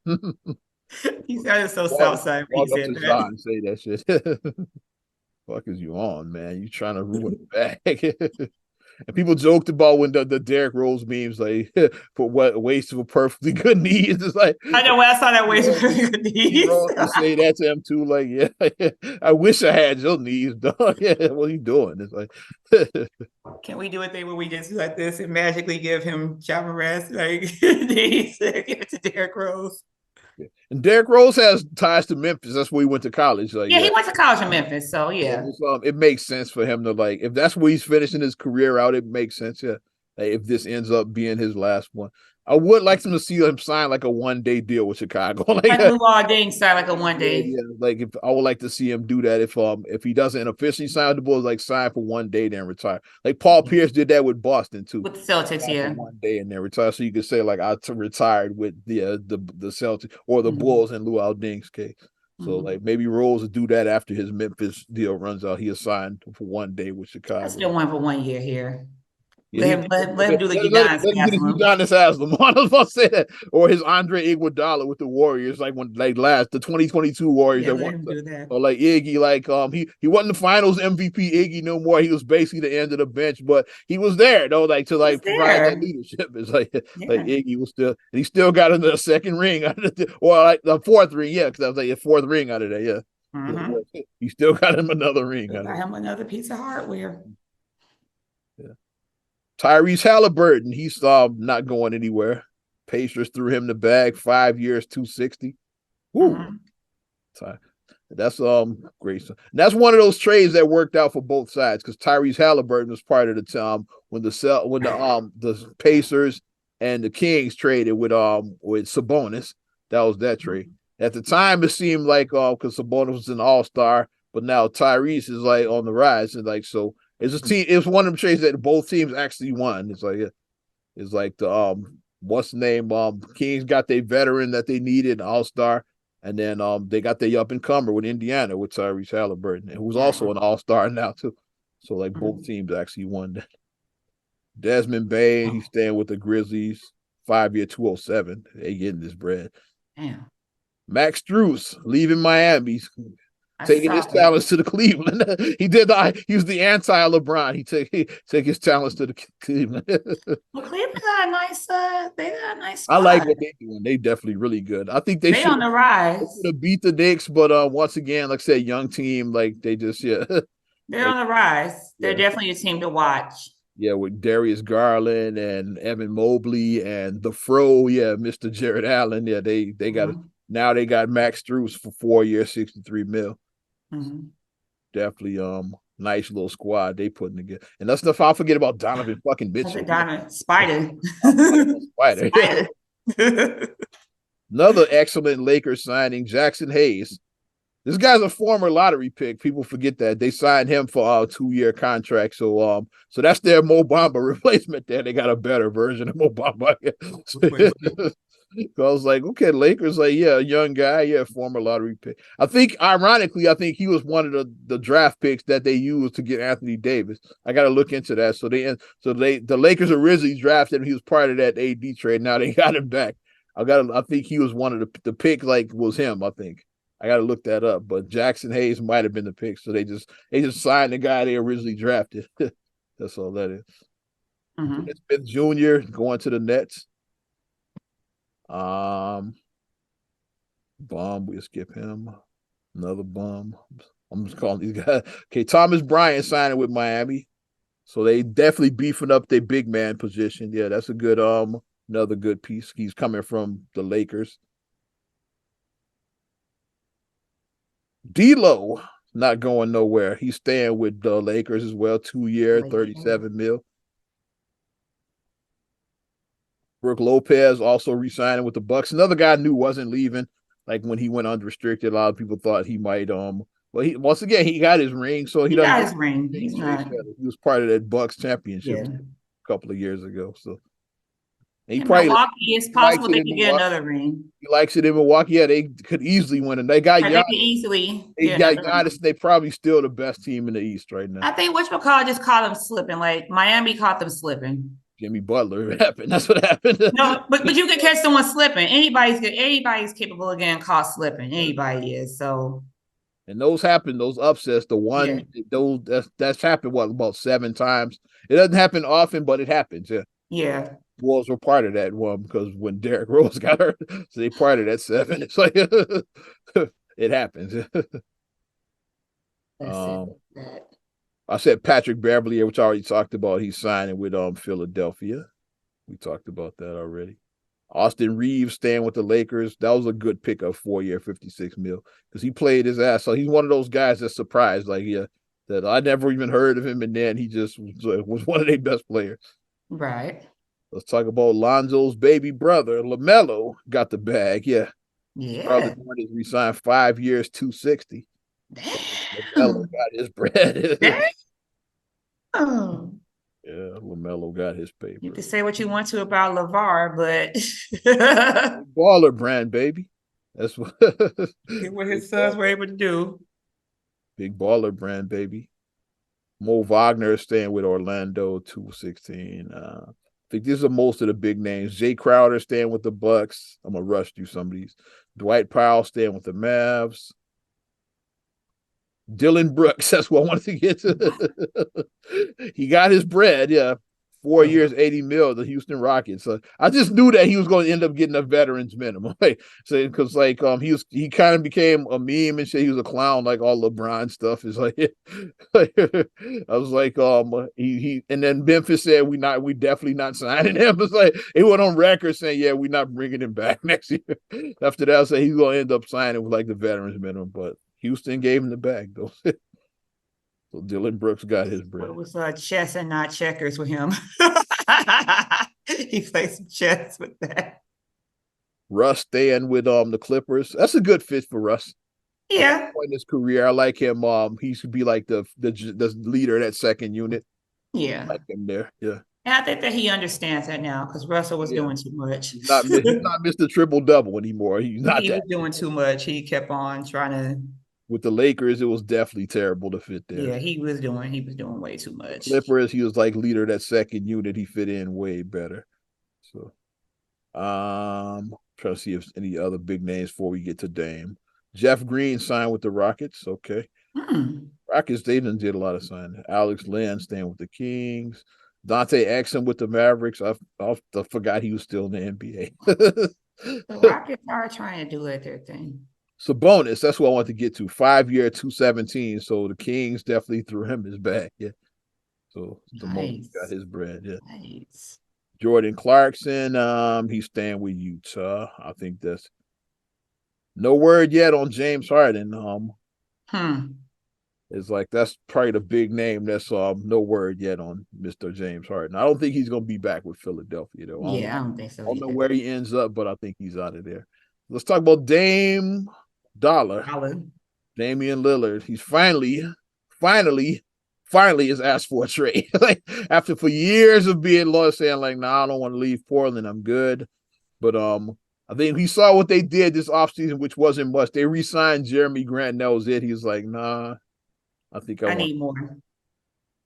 He sounded so Southside when he said that. And say that shit. Fuck is you on, man? You trying to ruin it back. And people joked about when the Derrick Rose memes, like, for what waste of a perfectly good knees. It's like, I know when I saw that waste of a perfectly good knees. Rose to say that to him too, like, yeah, I wish I had your knees, dog. Yeah, what are you doing? It's like, can we do a thing where we just like this and magically give him Ja Morant like knees? Give it to Derrick Rose. And Derrick Rose has ties to Memphis. That's where he went to college. Like, he went to college in Memphis. So yeah, it makes sense for him to like. If that's where he's finishing his career out, it makes sense. Yeah, like, if this ends up being his last one, I would like to see him sign like a 1-day deal with Chicago. like Lou Alding signed like a 1-day. Yeah, like if I would like to see him do that if he doesn't officially sign with the Bulls, like sign for 1 day then retire. Like Paul Pierce did that with Boston too. With the Celtics, yeah. 1 day and then retire. So you could say like I retired with the Celtics or the Bulls in Lou Alding's case. So like maybe Rose will do that after his Memphis deal runs out. He assigned for 1 day with Chicago. I still want for 1 year here. Yeah, let him do the Udonis Haslam. I was about to say that, or his Andre Iguodala with the Warriors, like when the 2022 Warriors. Yeah, let him do that. Or like Iggy, like he wasn't the Finals MVP Iggy no more. He was basically the end of the bench, but he was there though, like to like provide that leadership. It's like like Iggy was still, and he still got a second ring out of or like the fourth ring, yeah, because I was like a fourth ring out of there, yeah. Mm-hmm. He still got him another ring. Got him another piece of hardware. Yeah. Tyrese Halliburton, he's not going anywhere. Pacers threw him the bag, 5 years, 260. Woo. That's great. And that's one of those trades that worked out for both sides because Tyrese Halliburton was part of the time when the Pacers and the Kings traded with Sabonis. That was that trade. At the time, it seemed like because Sabonis was an all-star, but now Tyrese is like on the rise, and like so It's a team. It's one of them trades that both teams actually won. It's like the what's the name? Kings got their veteran that they needed, All-Star, and then they got their up and comer with Indiana with Tyrese Halliburton, who's also an All-Star now too. So like both teams actually won that. Desmond Bain, he's staying with the Grizzlies, 5-year, 207. They getting this bread. Damn. Max Strus leaving Miami, taking his talents to the Cleveland. He was the anti-LeBron. He took his talents to the Cleveland. Well, Cleveland got a nice. They got a nice squad. I like what they're doing. They definitely really good. I think they should on the rise. Beat the Knicks, but once again, like I said, young team. Like they just They're on the rise. They're definitely a team to watch. Yeah, with Darius Garland and Evan Mobley and the Fro, Mr. Jared Allen. Yeah, they got now they got Max Strus for 4 years, 63 mil. Definitely nice little squad they putting together. And let's not forget about Donovan fucking Mitchell. Donovan Spider. Spider. Another excellent Lakers signing, Jackson Hayes. This guy's a former lottery pick. People forget that they signed him for a 2-year contract. So that's their Mo Bamba replacement. There, they got a better version of Mo Bamba. So I was like, okay, Lakers, like, young guy, former lottery pick. Ironically, he was one of the draft picks that they used to get Anthony Davis. I got to look into that. So the Lakers originally drafted him. He was part of that AD trade. Now they got him back. I think he was one of the pick. Like was him. I think. I got to look that up, but Jackson Hayes might have been the pick. So they just signed the guy they originally drafted. That's all that is. Smith Jr. going to the Nets. Bum, we'll skip him. Another bum. I'm just calling these guys. Okay, Thomas Bryant signing with Miami. So they definitely beefing up their big man position. Yeah, that's a good another good piece. He's coming from the Lakers. D'Lo not going nowhere. He's staying with the Lakers as well. 2-year, 37 mil. Brooke Lopez also re-signing with the Bucks. Another guy I knew wasn't leaving. Like when he went unrestricted, a lot of people thought he might he got his ring, so he got his ring. He's not. He was part of that Bucks championship a couple of years ago. So he probably Milwaukee, it's possible they could get another ring. He likes it in Milwaukee. Yeah, they could easily win, and they got Giannis. They could easily. They got Giannis. They probably still the best team in the East right now. I think whatchamacallit just caught them slipping. Like Miami caught them slipping. Jimmy Butler happened. That's what happened. No, but you can catch someone slipping. Anybody's capable of getting caught slipping. Anybody is. So. And those happen. Those upsets. That's happened. About 7 times. It doesn't happen often, but it happens. Yeah. Yeah. Wolves were part of that one because when Derrick Rose got hurt, so they part of that 7. It's like it happens. I said Patrick Beverley, which I already talked about. He's signing with Philadelphia. We talked about that already. Austin Reeves staying with the Lakers. That was a good pickup, 4-year, 56 mil, because he played his ass. So he's one of those guys that's surprised, that I never even heard of him, and then he just was one of their best players. Right. Let's talk about Lonzo's baby brother, LaMelo, got the bag. Yeah. Charlotte Hornets re-signed 5 years, 260. Damn. LaMelo got his bread. Damn. Yeah, LaMelo got his paper. You can say what you want to about LeVar, but baller brand, baby. That's what his sons were able to do. Big baller brand, baby. Mo Wagner is staying with Orlando, 216. I think these are most of the big names. Jay Crowder staying with the Bucks. I'm gonna rush through some of these. Dwight Powell staying with the Mavs. Dylan Brooks, that's what I wanted to get to. He got his bread, 4 years, 80 mil, the Houston Rockets. So I just knew that he was going to end up getting a veteran's minimum. Because he kind of became a meme and shit. He was a clown, like all LeBron stuff. Is like I was like, he and then Memphis said we definitely not signing him. It's like he went on record saying, yeah, we're not bringing him back next year. After that, I said he's going to end up signing with like the veterans minimum, but Houston gave him the bag though. So Dylan Brooks got his bread. It was chess and not checkers with him. He played some chess with that. Russ staying with the Clippers. That's a good fit for Russ. Yeah. Point in his career. I like him. He should be like the leader of that second unit. Yeah. I like him there. Yeah. And I think that he understands that now because Russell was Yeah. doing too much. He's not Mr. Triple Double anymore. He's not He that. was doing too much. He kept on trying to. With the Lakers, it was definitely terrible to fit there. Yeah, he was doing way too much. Clippers, he was like leader of that second unit. He fit in way better. So trying to see if any other big names before we get to Dame. Jeff Green signed with the Rockets. Okay. Hmm. Rockets, they done did a lot of signing. Alex Len staying with the Kings. Dante Exum with the Mavericks. I forgot he was still in the NBA. The Rockets are trying to do it their thing. Sabonis, that's what I want to get to. 5-year, 217. So the Kings definitely threw him his bag. Yeah. So Sabonis got Nice. his bread. Yeah. Nice. Jordan Clarkson, he's staying with Utah. I think that's no word yet on James Harden. It's like that's probably the big name. That's no word yet on Mr. James Harden. I don't think he's gonna be back with Philadelphia though. Yeah, I don't think I so don't know either. where he ends up, but I think he's out of there. Let's talk about Dame Dollar. Solid. Damian Lillard. He's finally is asked for a trade. Like after for years of being loyal, saying like, nah, I don't want to leave Portland. I'm good. But I think he saw what they did this offseason, which wasn't much. They re-signed Jeremy Grant, and that was it. He was like, nah, I think I I want. need more.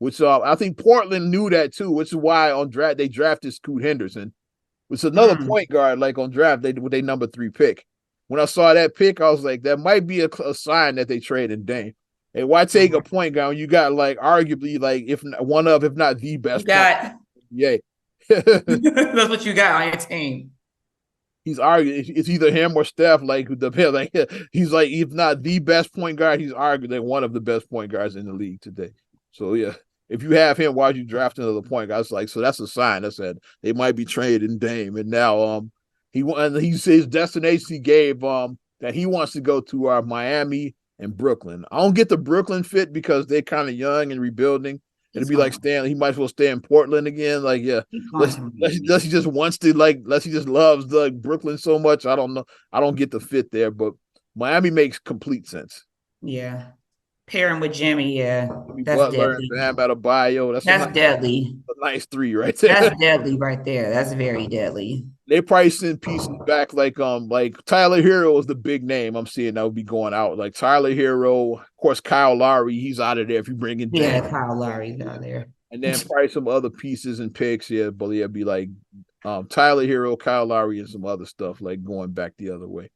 Which I think Portland knew that too, which is why on draft they drafted Scoot Henderson, which is another point guard. Like on draft, they with their number 3 pick. When I saw that pick, I was like, that might be a sign that they traded Dame. And why take a point guard when you got like arguably like if not the best You got yeah. that's what you got on your team. He's arguing it's either him or Steph. Like he's like if not the best point guard, he's arguably one of the best point guards in the league today. So yeah, if you have him, why'd you draft another point guard? It's like so that's a sign that said they might be trading Dame. And now he says his destination he gave that he wants to go to Miami and Brooklyn. I don't get the Brooklyn fit because they're kind of young and rebuilding. It'd be like staying. He might as well stay in Portland again. Like, yeah, unless he just wants to, like, unless he just loves the Brooklyn so much. I don't know. I don't get the fit there, but Miami makes complete sense. Yeah, pairing with Jimmy, yeah, Jimmy that's Butler deadly. and Bam Adebayo. That's deadly. A nice 3 right there. That's deadly right there. That's very deadly. They probably send pieces back like Tyler Hero is the big name I'm seeing that would be going out. Like Tyler Hero, of course Kyle Lowry, he's out of there if you bring in Kyle Lowry's out there. And then probably some other pieces and picks, but it'd be like Tyler Hero, Kyle Lowry, and some other stuff like going back the other way.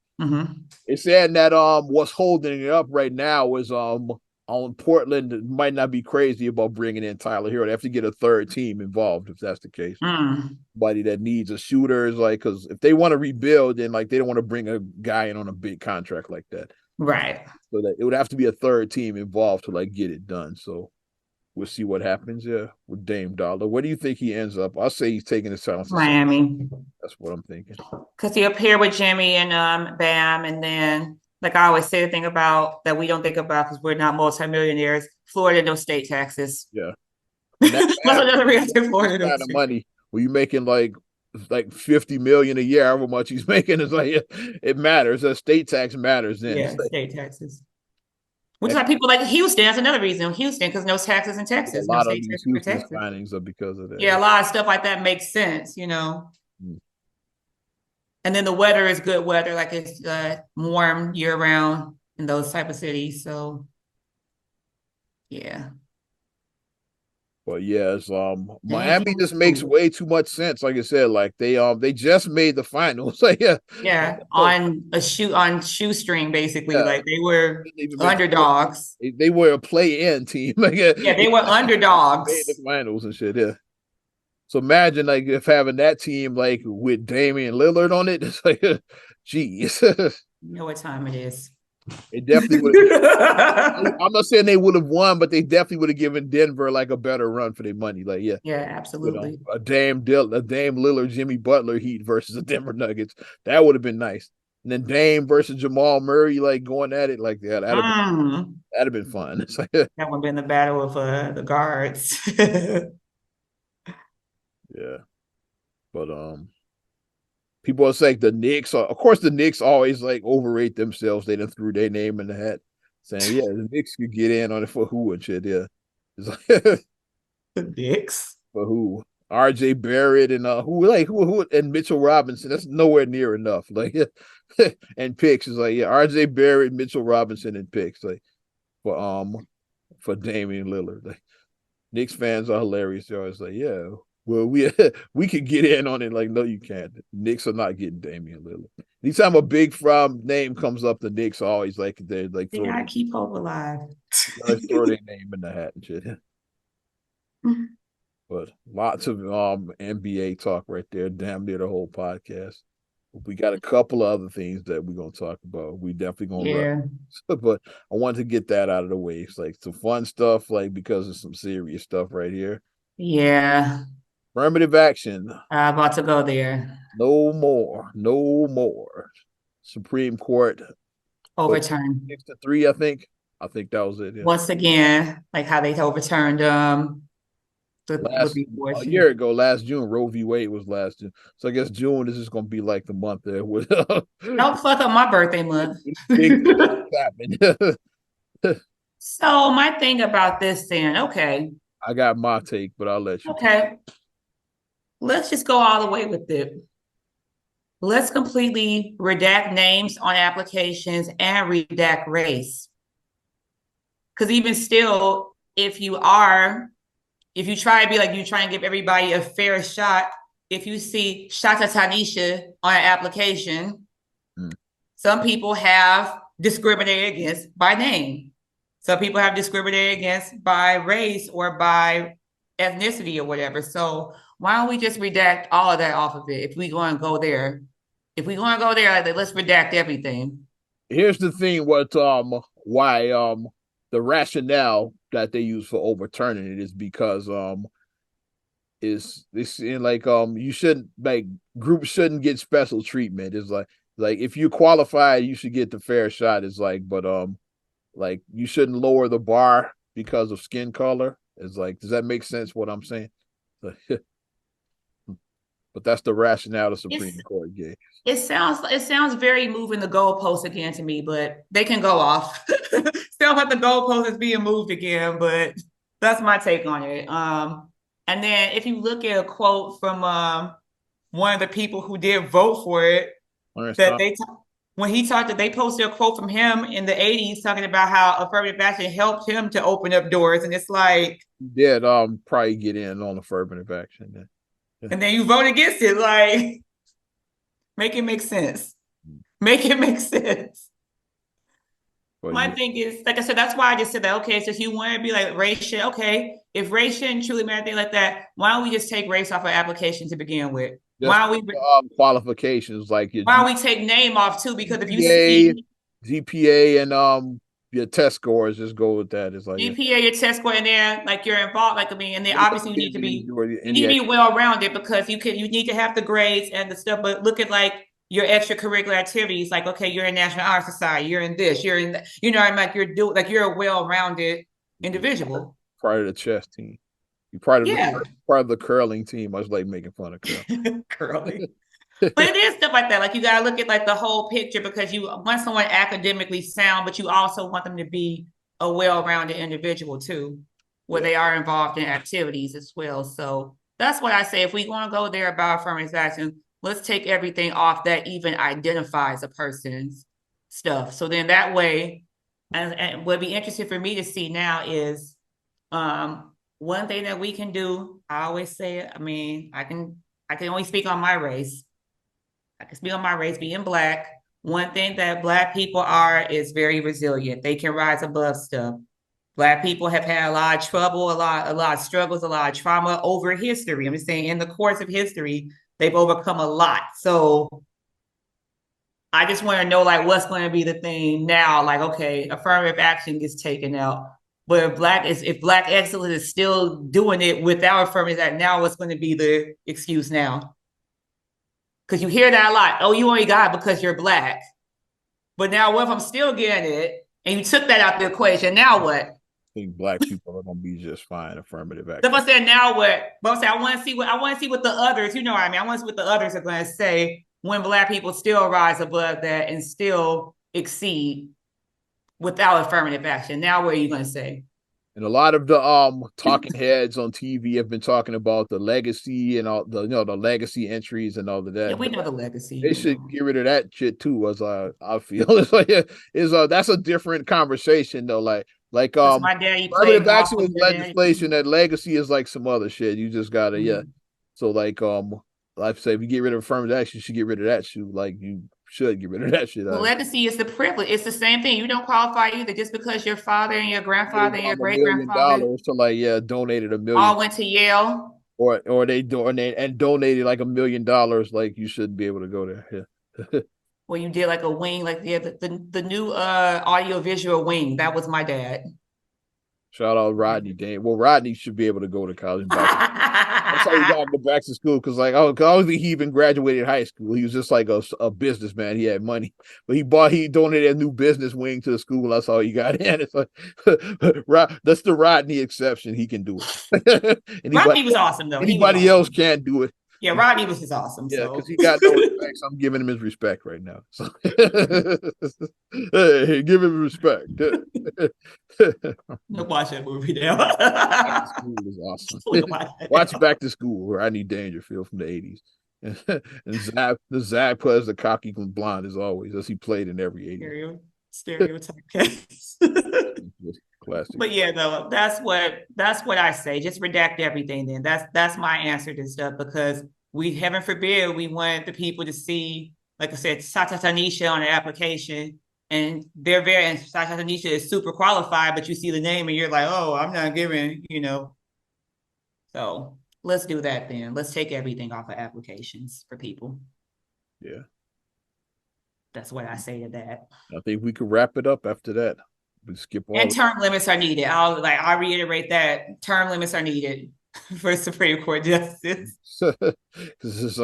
It's saying that what's holding it up right now is on Portland might not be crazy about bringing in Tyler Hero. They have to get a third team involved if that's the case. Somebody that needs a shooter is like because if they want to rebuild, then like they don't want to bring a guy in on a big contract like that. Right. So that it would have to be a third team involved to like get it done. So we'll see what happens. Yeah, with Dame Dollar. Where do you think he ends up? I'll say he's taking his time. Miami. That's what I'm thinking. Because he'll pair with Jimmy and Bam, and then like I always say, the thing about that we don't think about because we're not multimillionaires. Florida no state taxes. Yeah, that's another reason. Florida no kind of money. Were you making like 50 million a year? However much he's making is like it matters. That state tax matters. Then yeah, state taxes. Which is like people like Houston. That's another reason. Houston, because no taxes in Texas. A lot no of these Houston signings are because of that. Yeah, a lot of stuff like that makes sense, you know. And then the weather is good weather, like it's warm year round in those type of cities. So, yeah. But yeah, it's Miami just makes way too much sense. Like I said, like they just made the finals. Like yeah, on shoestring basically. Yeah. Like they were underdogs. They were a play-in team. Like, yeah, they were underdogs. Made the finals and shit. Yeah. So imagine like if having that team like with Damian Lillard on it, it's like, geez. You know what time it is. It definitely would. I'm not saying they would have won, but they definitely would have given Denver like a better run for their money. Like, yeah, absolutely. You know, a Dame Lillard, Jimmy Butler Heat versus the Denver Nuggets. That would have been nice. And then Dame versus Jamal Murray, like going at it like that. That'd have been fun. It's like, that would have been the battle of the guards. Yeah, but people are saying the Knicks are, of course, the Knicks always like overrate themselves. They done threw their name in the hat, saying, "Yeah, the Knicks could get in on it for who and shit." Yeah, it's like, The Knicks for who? R.J. Barrett and who and Mitchell Robinson. That's nowhere near enough. Like, and picks is like, yeah, R.J. Barrett, Mitchell Robinson, and picks like for Damian Lillard. Like, Knicks fans are hilarious. They're always like, yeah, well, we could get in on it. Like, no, you can't. Knicks are not getting Damian Lillard. Anytime a big from name comes up, the Knicks are always like they're like they gotta keep hope alive. throw their name in the hat and shit. But lots of NBA talk right there, damn near the whole podcast. We got a couple of other things that we're gonna talk about. We definitely gonna run. But I wanted to get that out of the way. It's like some fun stuff, like because of some serious stuff right here. Yeah. Affirmative action. I'm about to go there. No more. No more. Supreme Court Overturned. 6-3, I think. I think that was it. Yeah. Once again, like how they overturned a year ago, last June, Roe v. Wade was last June. So I guess June is just gonna be like the month there with don't fuck up my birthday month. So my thing about this then, okay. I got my take, but I'll let you. Okay. Let's just go all the way with it. Let's completely redact names on applications and redact race. Because even still, if you try to be like you try and give everybody a fair shot, if you see Shata Tanisha on an application, some people have discriminated against by name. Some people have discriminated against by race or by ethnicity or whatever. So why don't we just redact all of that off of it if we going to go there? If we going to go there, let's redact everything. Here's the thing: why the rationale that they use for overturning it is because is this in like you shouldn't like groups shouldn't get special treatment. It's like if you qualify, you should get the fair shot. It's like you shouldn't lower the bar because of skin color. It's like, does that make sense what I'm saying? But that's the rationale the Supreme Court gave. It sounds very moving the goalpost again to me, but they can go off. Sounds like the goalpost is being moved again, but that's my take on it. And then if you look at a quote from one of the people who did vote for it, when he talked, they posted a quote from him in the 80s talking about how affirmative action helped him to open up doors, and it's like, yeah, probably get in on affirmative action then. And then you vote against it, like, make it make sense. Make it make sense. Well, my thing is, like I said, that's why I just said that, okay, so if you want to be like race shit, okay, if race shouldn't truly matter, anything like that, why don't we just take race off our application to begin with? Just why don't we qualifications like why don't we take name off too? Because if you see GPA and your test scores, just go with that. It's like GPA, your test score, and then like you're involved, like I mean, and then obviously you need to be well-rounded because you need to have the grades and the stuff, but look at like your extracurricular activities, like okay, you're in National Honor Society, you're in this, you're in that, you know, I'm like you're a well-rounded individual. Part of the chess team. You're part of the curling team. I was like making fun of curling. But it is stuff like that. Like you gotta look at like the whole picture because you want someone academically sound, but you also want them to be a well-rounded individual too, where they are involved in activities as well. So that's what I say. If we want to go there about affirmative action, let's take everything off that even identifies a person's stuff. So then that way, and what'd be interesting for me to see now is one thing that we can do. I always say it. I mean, I can only speak on my race. I can speak on my race being Black. One thing that Black people are is very resilient. They can rise above stuff. Black people have had a lot of trouble, a lot of struggles, a lot of trauma over history. I'm just saying in the course of history, they've overcome a lot. So I just want to know like what's going to be the thing now. Like, okay, affirmative action gets taken out. But if Black excellence is still doing it without affirmative action, now what's going to be the excuse now? Because you hear that a lot. Oh, you only got it because you're Black. But now what if I'm still getting it and you took that out the equation? Now what? I think Black people are going to be just fine. Affirmative action. So I said, now what? But I want to see what the others, you know what I mean? I want to see what the others are going to say when Black people still rise above that and still exceed without affirmative action. Now, what are you going to say? And a lot of the talking heads on TV have been talking about the legacy and all the the legacy entries and all of that. Yeah, we know the legacy. They should get rid of that shit too, as I feel. It's like that's a different conversation though. Like my daddy played affirmative action is legislation. That legacy is like some other shit. You just gotta So like I say, if you get rid of affirmative action, you should get rid of that shit. Like you should get rid of that shit. Well, legacy is the privilege. It's the same thing. You don't qualify either just because your father and your grandfather and your great grandfather to donated $1 million. All went to Yale. Or they donated like $1 million. Like you shouldn't be able to go there. Yeah. Well, you did like a wing, like the new audio visual wing. That was my dad. Shout out Rodney Dane. Well, Rodney should be able to go to college. That's how he got to go back to school because, like, I don't think he even graduated high school. He was just like a businessman. He had money, but he donated a new business wing to the school. That's how he got in. It's like that's the Rodney exception. He can do it. Rodney was awesome though. Anybody else can't do it. Yeah, Rodney was just awesome. Yeah, because he got no respect. So I'm giving him his respect right now. So hey, give him respect. Watch that movie now. Back to School is awesome. Watch Back to School, Rodney Dangerfield from the 80s. And Zach plays the cocky blonde as always, as he played in every 80s. Stereotype case. Classic. But yeah, though, that's what I say. Just redact everything then. That's my answer to stuff because heaven forbid, we want the people to see, like I said, Tata Tanisha on the application, and and Tata Tanisha is super qualified, but you see the name and you're like, oh, I'm not giving, So let's do that then. Let's take everything off of applications for people. Yeah. That's what I say to that. I think we could wrap it up after that. We skip all and term limits are needed. I'll reiterate that term limits are needed for Supreme Court justice. It's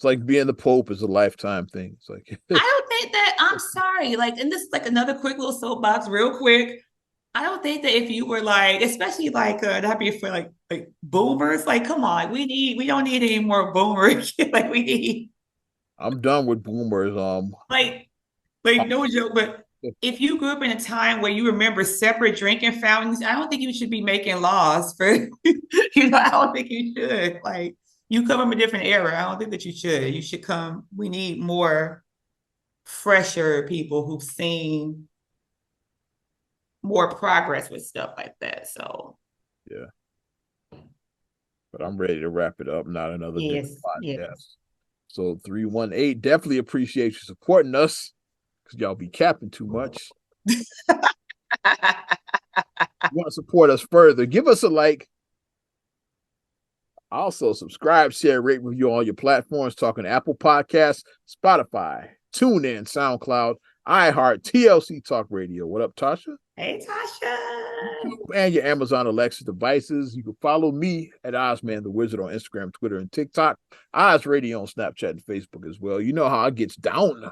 like being the Pope is a lifetime thing. It's like I don't think that. I'm sorry. And this is like another quick little soapbox, real quick. I don't think that if you were like, especially like that'd be for like boomers. Like, come on, we don't need any more boomers. We need. I'm done with boomers. No joke, but. If you grew up in a time where you remember separate drinking fountains, I don't think you should be making laws for, I don't think you should. You come from a different era. I don't think that you should. You should we need more fresher people who've seen more progress with stuff like that. So. Yeah. But I'm ready to wrap it up. Not another podcast. Yes. So 318, definitely appreciate you supporting us. Y'all be capping too much. You want to support us further, give us a like. Also subscribe, share, rate, review on all your platforms. Talking Apple Podcasts, Spotify, TuneIn, SoundCloud, iHeart, TLC Talk Radio. What up, Tasha? Hey, Tasha. And your Amazon Alexa devices. You can follow me at Ozman the Wizard on Instagram, Twitter, and TikTok. Oz Radio on Snapchat and Facebook as well. You know how it gets down.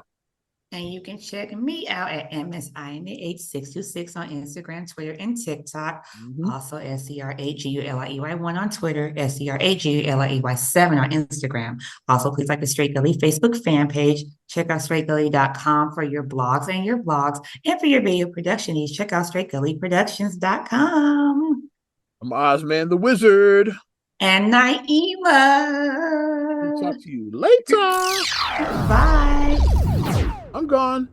And you can check me out at MSIMAH626 on Instagram, Twitter, and TikTok. Mm-hmm. Also, SCRAGULIEY1 on Twitter, SCRAGULIEY7 on Instagram. Also, please like the Straight Gully Facebook fan page. Check out straightgully.com for your blogs and your vlogs. And for your video production needs, check out straightgullyproductions.com. I'm Ozman the Wizard. And Naima. We'll talk to you later. Bye. I'm gone.